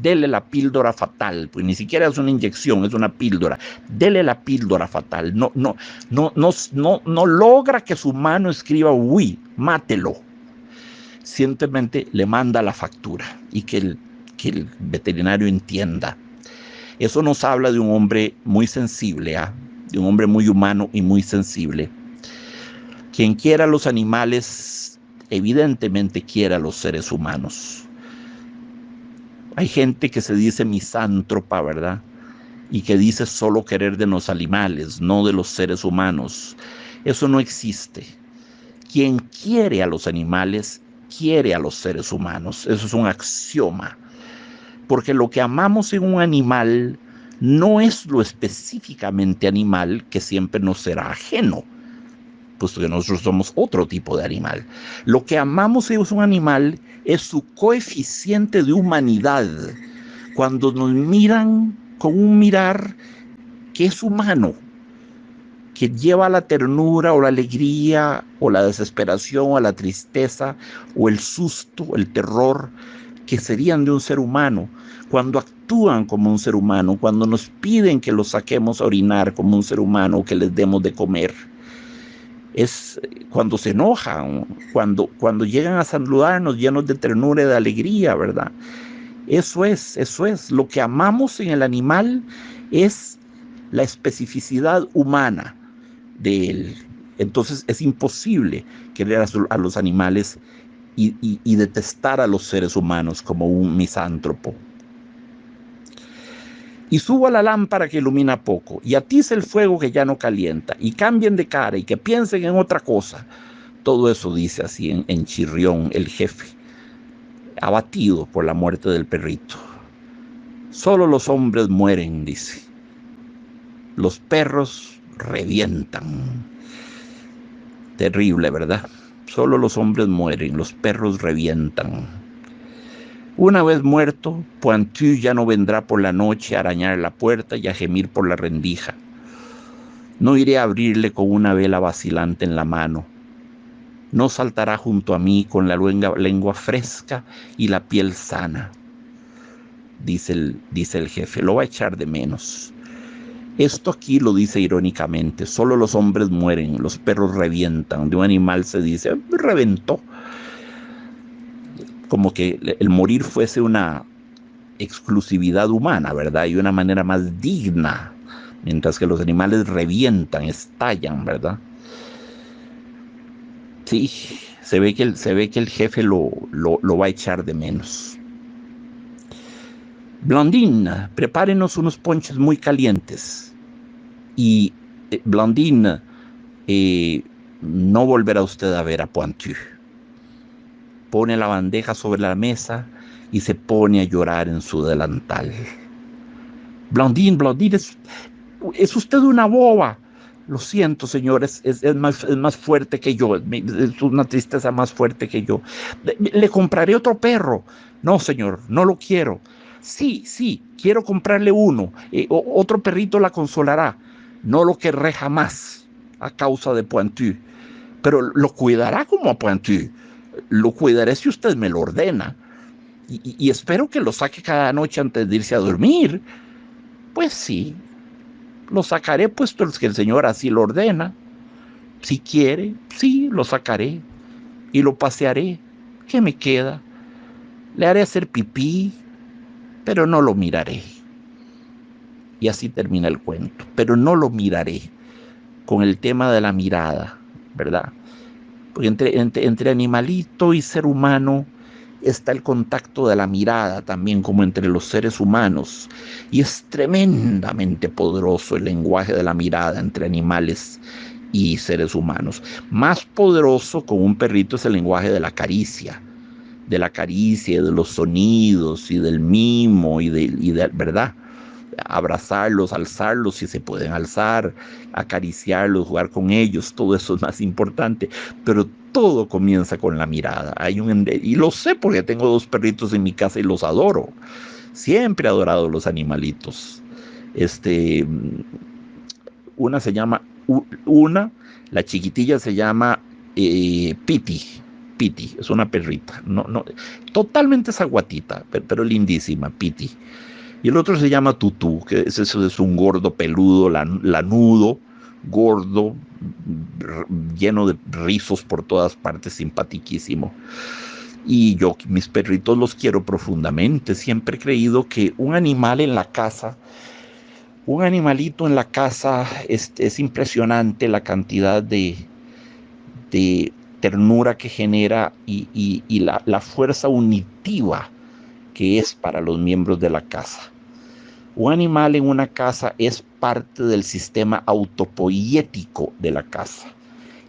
Speaker 1: dele la píldora fatal, pues ni siquiera es una inyección, es una píldora, dele la píldora fatal, no logra que su mano escriba uy, mátelo. Simplemente le manda la factura y que el veterinario entienda. Eso nos habla de un hombre muy sensible, de un hombre muy humano y muy sensible. Quien quiera a los animales, evidentemente quiere a los seres humanos. Hay gente que se dice misántropa, ¿verdad? Y que dice solo querer de los animales, no de los seres humanos. Eso no existe. Quien quiere a los animales, quiere a los seres humanos. Eso es un axioma. Porque lo que amamos en un animal no es lo específicamente animal, que siempre nos será ajeno, puesto que nosotros somos otro tipo de animal. Lo que amamos en un animal es su coeficiente de humanidad. Cuando nos miran con un mirar que es humano, que lleva la ternura o la alegría o la desesperación o la tristeza o el susto, el terror, que serían de un ser humano, cuando actúan como un ser humano, cuando nos piden que los saquemos a orinar como un ser humano o que les demos de comer. Es cuando se enojan, cuando llegan a saludarnos llenos de ternura y de alegría, ¿verdad? Eso es. Lo que amamos en el animal es la especificidad humana de él. Entonces es imposible querer a los animales y detestar a los seres humanos como un misántropo. Y subo a la lámpara que ilumina poco, y atice el fuego que ya no calienta, y cambien de cara y que piensen en otra cosa. Todo eso dice así en Chirrión el jefe, abatido por la muerte del perrito. Solo los hombres mueren, dice. Los perros revientan. Terrible, ¿verdad? Solo los hombres mueren, los perros revientan. Una vez muerto, Pointu ya no vendrá por la noche a arañar la puerta y a gemir por la rendija. No iré a abrirle con una vela vacilante en la mano. No saltará junto a mí con la lengua fresca y la piel sana. Dice el jefe, lo va a echar de menos. Esto aquí lo dice irónicamente, solo los hombres mueren, los perros revientan. De un animal se dice, reventó. Como que el morir fuese una exclusividad humana, ¿verdad? Y una manera más digna, mientras que los animales revientan, estallan, ¿verdad? Sí, se ve que el jefe lo va a echar de menos. Blondine, prepárenos unos ponches muy calientes. Y Blondine, no volverá usted a ver a Pointu. Pone la bandeja sobre la mesa y se pone a llorar en su delantal. Blondine, Blondine, es usted una boba. Lo siento, señor, es más fuerte que yo. Es una tristeza más fuerte que yo. Le compraré otro perro. No, señor, no lo quiero. Sí, sí, quiero comprarle uno. Otro perrito la consolará. No lo querré jamás a causa de Pointu. Pero lo cuidará como a Pointu. Lo cuidaré si usted me lo ordena. Y espero que lo saque cada noche antes de irse a dormir. Pues sí, lo sacaré puesto que el Señor así lo ordena. Si quiere, sí, lo sacaré y lo pasearé. ¿Qué me queda? Le haré hacer pipí, pero no lo miraré. Y así termina el cuento. Pero no lo miraré, con el tema de la mirada, ¿verdad? Porque entre animalito y ser humano está el contacto de la mirada también, como entre los seres humanos. Y es tremendamente poderoso el lenguaje de la mirada entre animales y seres humanos. Más poderoso con un perrito es el lenguaje de la caricia, de los sonidos y del mimo ¿verdad? Abrazarlos, alzarlos si se pueden alzar, acariciarlos, jugar con ellos, todo eso es más importante, pero todo comienza con la mirada. Y lo sé porque tengo 2 perritos en mi casa y los adoro. Siempre he adorado los animalitos. Una se llama, la chiquitilla se llama Piti. Piti, es una perrita, totalmente zaguatita, pero lindísima, Piti. Y el otro se llama Tutú, que es un gordo peludo, lanudo, gordo, lleno de rizos por todas partes, simpatiquísimo. Y yo, mis perritos los quiero profundamente. Siempre he creído que un animalito en la casa es impresionante la cantidad de ternura que genera y la fuerza unitiva que es para los miembros de la casa. Un animal en una casa es parte del sistema autopoiético de la casa.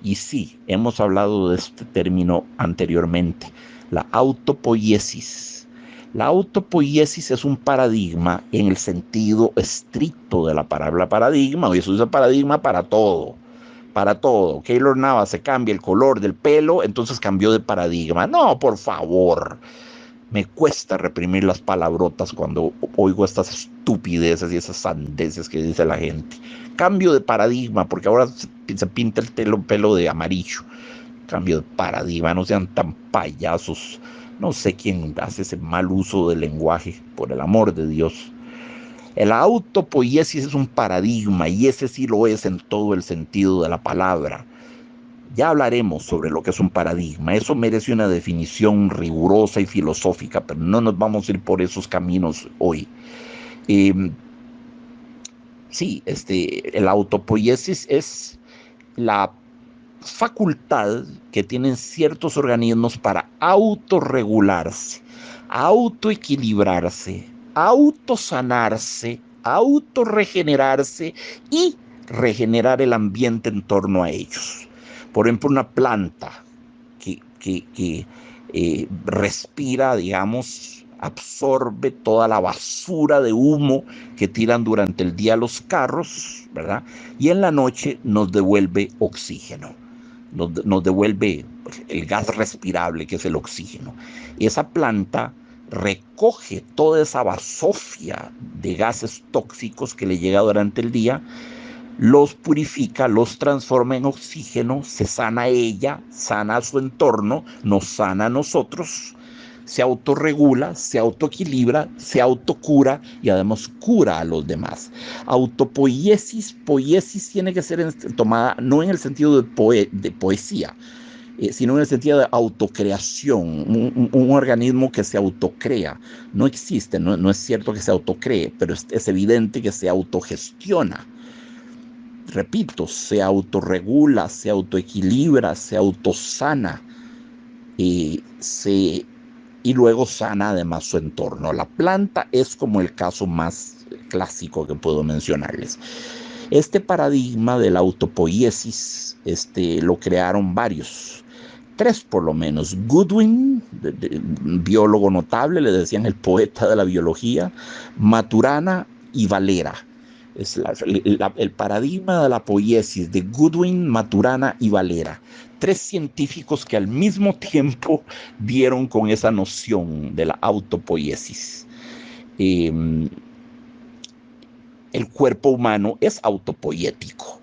Speaker 1: Y sí, hemos hablado de este término anteriormente, la autopoiesis. La autopoiesis es un paradigma en el sentido estricto de la palabra paradigma, y eso es el paradigma para todo. Para todo. Keylor Navas se cambia el color del pelo, entonces cambió de paradigma. No, por favor. Me cuesta reprimir las palabrotas cuando oigo estas estupideces y esas sandeces que dice la gente. Cambio de paradigma, porque ahora se pinta el pelo de amarillo. Cambio de paradigma, no sean tan payasos. No sé quién hace ese mal uso del lenguaje, por el amor de Dios. El autopoiesis es un paradigma y ese sí lo es en todo el sentido de la palabra. Ya hablaremos sobre lo que es un paradigma. Eso merece una definición rigurosa y filosófica, pero no nos vamos a ir por esos caminos hoy. Sí, el autopoiesis es la facultad que tienen ciertos organismos para autorregularse, autoequilibrarse, autosanarse, autorregenerarse y regenerar el ambiente en torno a ellos. Por ejemplo, una planta que respira, digamos, absorbe toda la basura de humo que tiran durante el día los carros, ¿verdad? Y en la noche nos devuelve oxígeno, nos devuelve el gas respirable que es el oxígeno. Esa planta recoge toda esa basofia de gases tóxicos que le llega durante el día, los purifica, los transforma en oxígeno, se sana ella, sana a su entorno, nos sana a nosotros, se autorregula, se autoequilibra, se autocura y además cura a los demás. Autopoiesis, poiesis tiene que ser tomada no en el sentido de poesía, sino en el sentido de autocreación, un organismo que se autocrea. No existe, no es cierto que se autocree, pero es evidente que se autogestiona. Repito, se autorregula, se autoequilibra, se autosana, y luego sana además su entorno. La planta es como el caso más clásico que puedo mencionarles. Este paradigma de la autopoiesis lo crearon varios, tres por lo menos. Goodwin, biólogo notable, le decían el poeta de la biología, Maturana y Valera. Es el paradigma de la poiesis de Goodwin, Maturana y Valera. Tres científicos que al mismo tiempo dieron con esa noción de la autopoiesis. El cuerpo humano es autopoiético.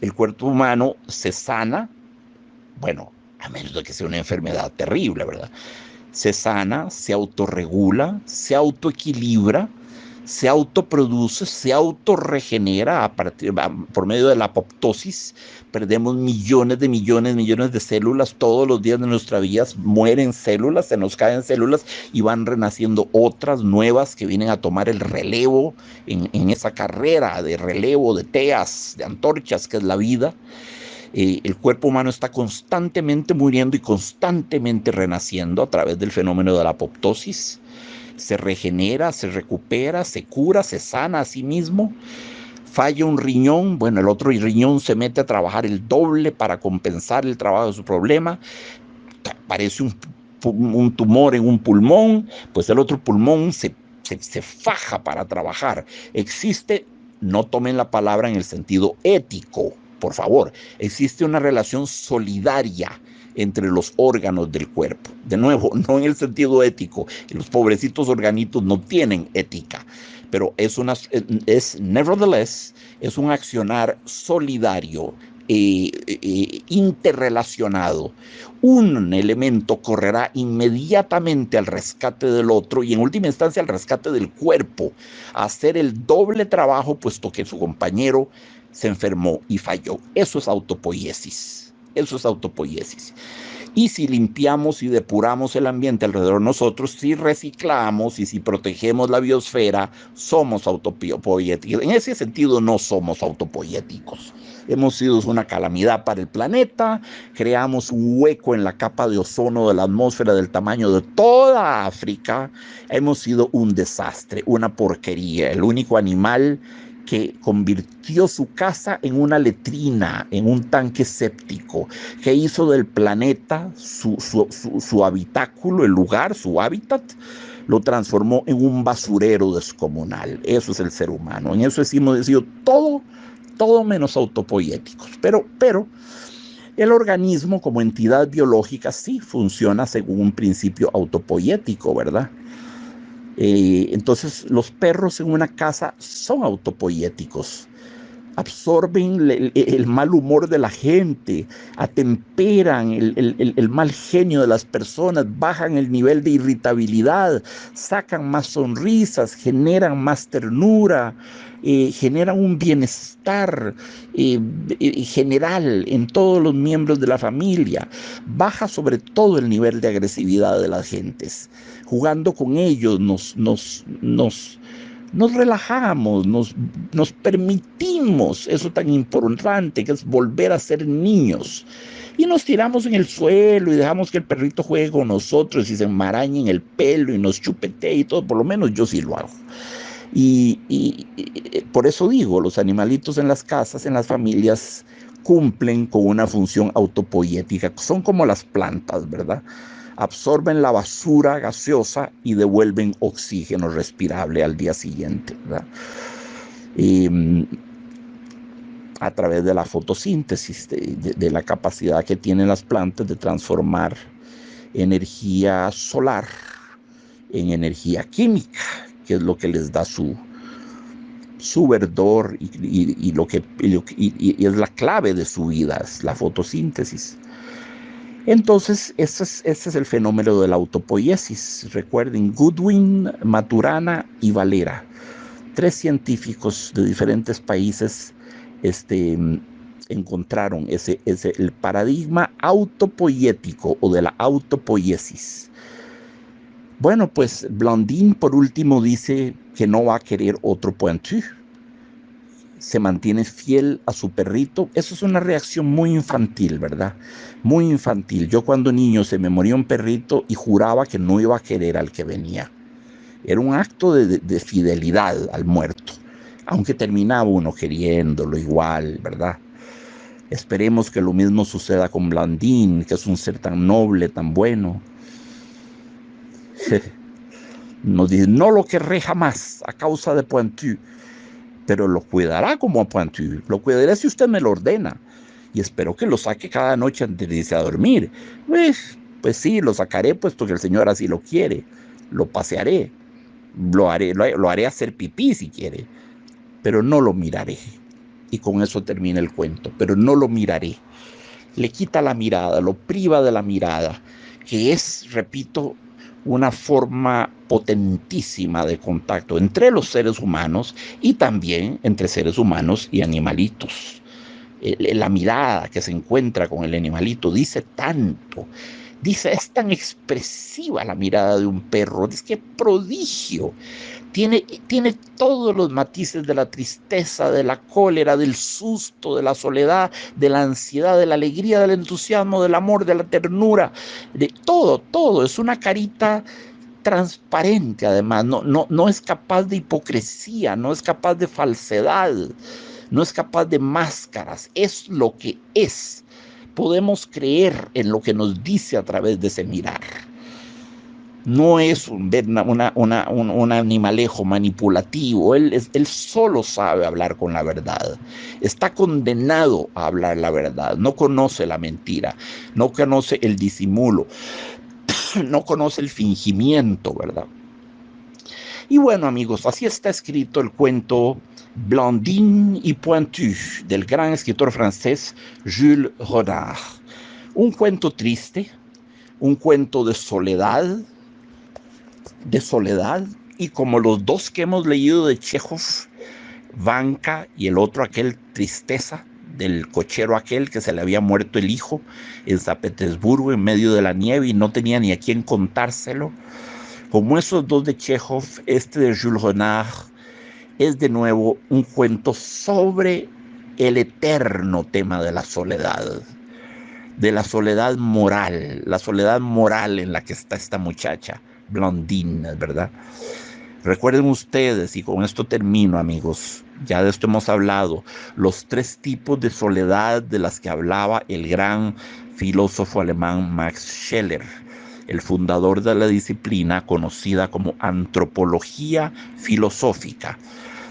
Speaker 1: El cuerpo humano se sana, bueno, a menos de que sea una enfermedad terrible, ¿verdad? Se sana, se autorregula, se autoequilibra, se autoproduce, se autorregenera por medio de la apoptosis. Perdemos millones de células todos los días de nuestra vida, mueren células, se nos caen células y van renaciendo otras nuevas que vienen a tomar el relevo en esa carrera de relevo, de teas, de antorchas que es la vida. El cuerpo humano está constantemente muriendo y constantemente renaciendo a través del fenómeno de la apoptosis. Se regenera, se recupera, se cura, se sana a sí mismo. Falla un riñón, bueno, el otro riñón se mete a trabajar el doble para compensar el trabajo de su problema. Aparece un tumor en un pulmón, pues el otro pulmón se faja para trabajar. Existe, no tomen la palabra en el sentido ético, por favor, existe una relación solidaria entre los órganos del cuerpo. De nuevo, no en el sentido ético, los pobrecitos organitos no tienen ética, pero nevertheless, es un accionar solidario, interrelacionado. Un elemento correrá inmediatamente al rescate del otro y en última instancia al rescate del cuerpo, a hacer el doble trabajo puesto que su compañero se enfermó y falló. Eso es autopoiesis. Eso es autopoiesis. Y si limpiamos y depuramos el ambiente alrededor de nosotros, si reciclamos y si protegemos la biosfera, somos autopoiéticos. En ese sentido no somos autopoiéticos. Hemos sido una calamidad para el planeta, creamos un hueco en la capa de ozono de la atmósfera del tamaño de toda África, hemos sido un desastre, una porquería, el único animal que convirtió su casa en una letrina, en un tanque séptico, que hizo del planeta su habitáculo, el lugar, su hábitat, lo transformó en un basurero descomunal. Eso es el ser humano. En eso hemos sido todo menos autopoiéticos. Pero el organismo como entidad biológica sí funciona según un principio autopoiético, ¿verdad? Entonces los perros en una casa son autopoiéticos, absorben el mal humor de la gente, atemperan el mal genio de las personas, bajan el nivel de irritabilidad, sacan más sonrisas, generan más ternura, generan un bienestar general en todos los miembros de la familia, baja sobre todo el nivel de agresividad de las gentes. Jugando con ellos nos relajamos, nos permitimos eso tan importante que es volver a ser niños. Y nos tiramos en el suelo y dejamos que el perrito juegue con nosotros y se enmarañe en el pelo y nos chupetee y todo. Por lo menos yo sí lo hago. Y por eso digo, los animalitos en las casas, en las familias, cumplen con una función autopoiética. Son como las plantas, ¿verdad? Absorben la basura gaseosa y devuelven oxígeno respirable al día siguiente, ¿verdad? A través de la fotosíntesis, de la capacidad que tienen las plantas de transformar energía solar en energía química, que es lo que les da su verdor y es la clave de su vida, es la fotosíntesis. Entonces, ese es el fenómeno de la autopoiesis. Recuerden, Goodwin, Maturana y Valera, tres científicos de diferentes países encontraron el paradigma autopoiético o de la autopoiesis. Bueno, pues Blandine por último dice que no va a querer otro Pointu. Se mantiene fiel a su perrito. Eso es una reacción muy infantil, ¿verdad? Muy infantil. Yo cuando niño se me moría un perrito y juraba que no iba a querer al que venía. Era un acto de fidelidad al muerto, aunque terminaba uno queriéndolo igual, ¿verdad? Esperemos que lo mismo suceda con Blandine, que es un ser tan noble, tan bueno. Nos dice, no lo querré jamás a causa de Pointu, pero lo cuidará como a Pointu. Lo cuidaré si usted me lo ordena. Y espero que lo saque cada noche antes de irse a dormir. Pues sí, lo sacaré puesto que el Señor así lo quiere. Lo pasearé. Lo haré hacer pipí si quiere. Pero no lo miraré. Y con eso termina el cuento. Pero no lo miraré. Le quita la mirada, lo priva de la mirada, que es, repito, una forma potentísima de contacto entre los seres humanos y también entre seres humanos y animalitos. La mirada que se encuentra con el animalito dice tanto. Dice, es tan expresiva la mirada de un perro, es que prodigio. Tiene todos los matices de la tristeza, de la cólera, del susto, de la soledad, de la ansiedad, de la alegría, del entusiasmo, del amor, de la ternura, de todo. Es una carita transparente, además. No es capaz de hipocresía, no es capaz de falsedad, no es capaz de máscaras. Es lo que es. Podemos creer en lo que nos dice a través de ese mirar. No es un animalejo manipulativo, él solo sabe hablar con la verdad. Está condenado a hablar la verdad, no conoce la mentira, no conoce el disimulo, no conoce el fingimiento, ¿verdad? Y bueno, amigos, así está escrito el cuento Blandine y Pointu del gran escritor francés Jules Renard. Un cuento triste, un cuento de soledad, y como los dos que hemos leído de Chekhov, Vanka y el otro aquel Tristeza, del cochero aquel que se le había muerto el hijo en San Petersburgo en medio de la nieve y no tenía ni a quién contárselo, como esos dos de Chekhov, este de Jules Renard es de nuevo un cuento sobre el eterno tema de la soledad moral, la soledad moral en la que está esta muchacha, Blandine, ¿verdad? Recuerden ustedes, y con esto termino, amigos, ya de esto hemos hablado, los 3 tipos de soledad de las que hablaba el gran filósofo alemán Max Scheler, el fundador de la disciplina conocida como antropología filosófica.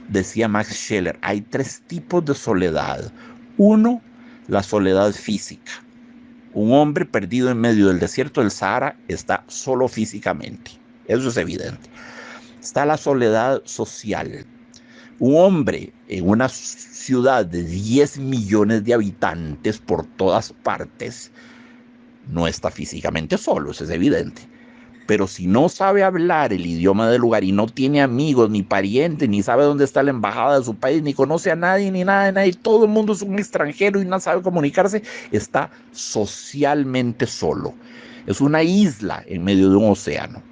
Speaker 1: Decía Max Scheler, hay 3 tipos de soledad. 1, la soledad física. Un hombre perdido en medio del desierto del Sahara está solo físicamente. Eso es evidente. Está la soledad social. Un hombre en una ciudad de 10 millones de habitantes por todas partes no está físicamente solo, eso es evidente. Pero si no sabe hablar el idioma del lugar y no tiene amigos, ni parientes, ni sabe dónde está la embajada de su país, ni conoce a nadie, ni nada de nadie, todo el mundo es un extranjero y no sabe comunicarse, está socialmente solo. Es una isla en medio de un océano.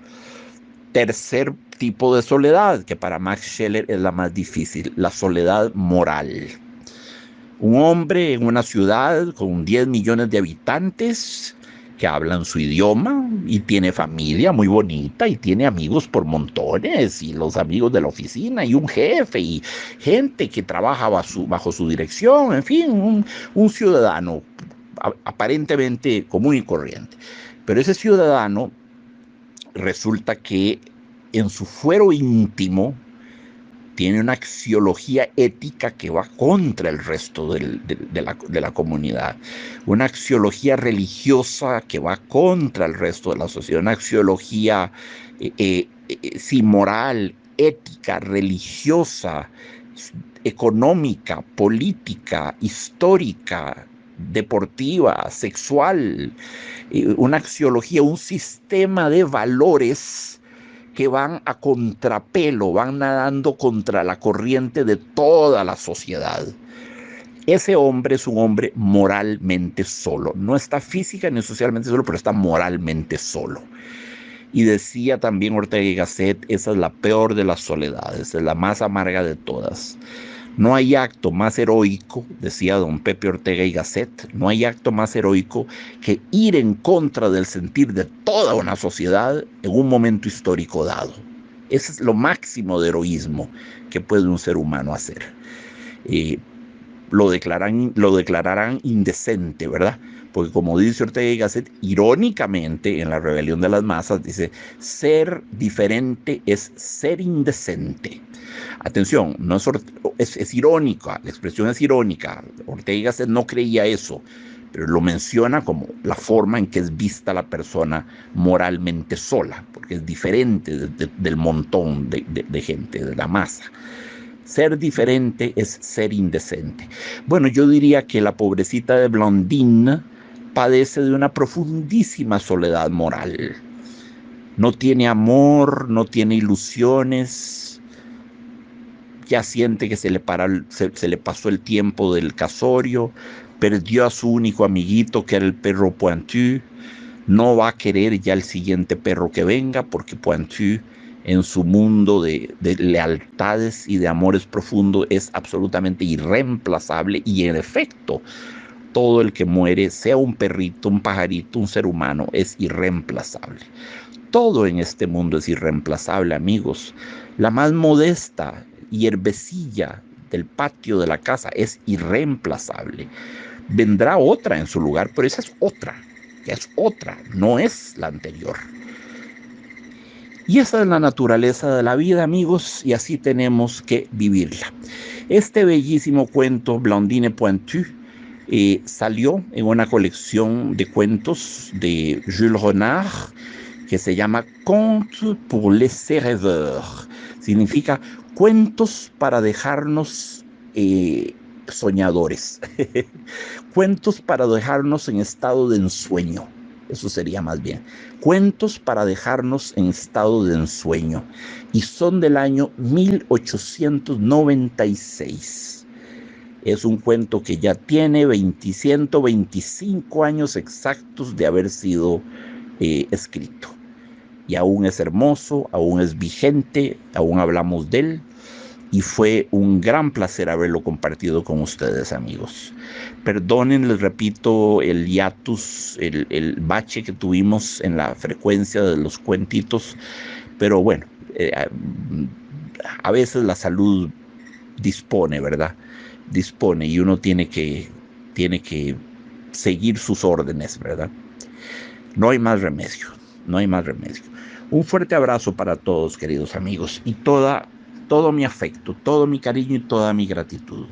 Speaker 1: Tercer tipo de soledad, que para Max Scheler es la más difícil, la soledad moral. Un hombre en una ciudad con 10 millones de habitantes que hablan su idioma y tiene familia muy bonita y tiene amigos por montones y los amigos de la oficina y un jefe y gente que trabaja bajo su dirección, en fin, un ciudadano aparentemente común y corriente. Pero ese ciudadano resulta que en su fuero íntimo tiene una axiología ética que va contra el resto de la comunidad, una axiología religiosa que va contra el resto de la sociedad, una axiología sí, moral, ética, religiosa, económica, política, histórica, deportiva, sexual, una axiología, un sistema de valores que van a contrapelo, van nadando contra la corriente de toda la sociedad. Ese hombre es un hombre moralmente solo. No está física ni socialmente solo, pero está moralmente solo. Y decía también Ortega y Gasset, esa es la peor de las soledades, es la más amarga de todas. No hay acto más heroico, decía don Pepe Ortega y Gasset, no hay acto más heroico que ir en contra del sentir de toda una sociedad en un momento histórico dado. Ese es lo máximo de heroísmo que puede un ser humano hacer. Lo declararán indecente, ¿verdad? Porque como dice Ortega y Gasset, irónicamente en la rebelión de las masas, dice, ser diferente es ser indecente. Atención, no es irónica, la expresión es irónica. Ortega y Gasset no creía eso, pero lo menciona como la forma en que es vista la persona moralmente sola, porque es diferente del montón de gente, de la masa. Ser diferente es ser indecente. Bueno, yo diría que la pobrecita de Blondine padece de una profundísima soledad moral. No tiene amor, no tiene ilusiones, ya siente que se le pasó el tiempo del casorio, perdió a su único amiguito que era el perro Pointu, no va a querer ya el siguiente perro que venga porque Pointu en su mundo de lealtades y de amores profundos es absolutamente irreemplazable y en efecto todo el que muere, sea un perrito, un pajarito, un ser humano, es irreemplazable. Todo en este mundo es irreemplazable, amigos. La más modesta hierbecilla del patio de la casa es irreemplazable. Vendrá otra en su lugar, pero esa es otra, no es la anterior. Y esa es la naturaleza de la vida, amigos, y así tenemos que vivirla. Este bellísimo cuento, Blondine Pointu, salió en una colección de cuentos de Jules Renard que se llama Contes pour les rêveurs. Significa cuentos para dejarnos soñadores, cuentos para dejarnos en estado de ensueño. Eso sería más bien. Cuentos para dejarnos en estado de ensueño. Y son del año 1896. Es un cuento que ya tiene 125 años exactos de haber sido escrito. Y aún es hermoso, aún es vigente, aún hablamos de él. Y fue un gran placer haberlo compartido con ustedes, amigos. Perdonen, les repito, el hiatus, el bache que tuvimos en la frecuencia de los cuentitos, pero bueno, a veces la salud dispone, ¿verdad? Dispone y uno tiene que seguir sus órdenes, ¿verdad? No hay más remedio, no hay más remedio. Un fuerte abrazo para todos, queridos amigos, y todo mi afecto, todo mi cariño y toda mi gratitud.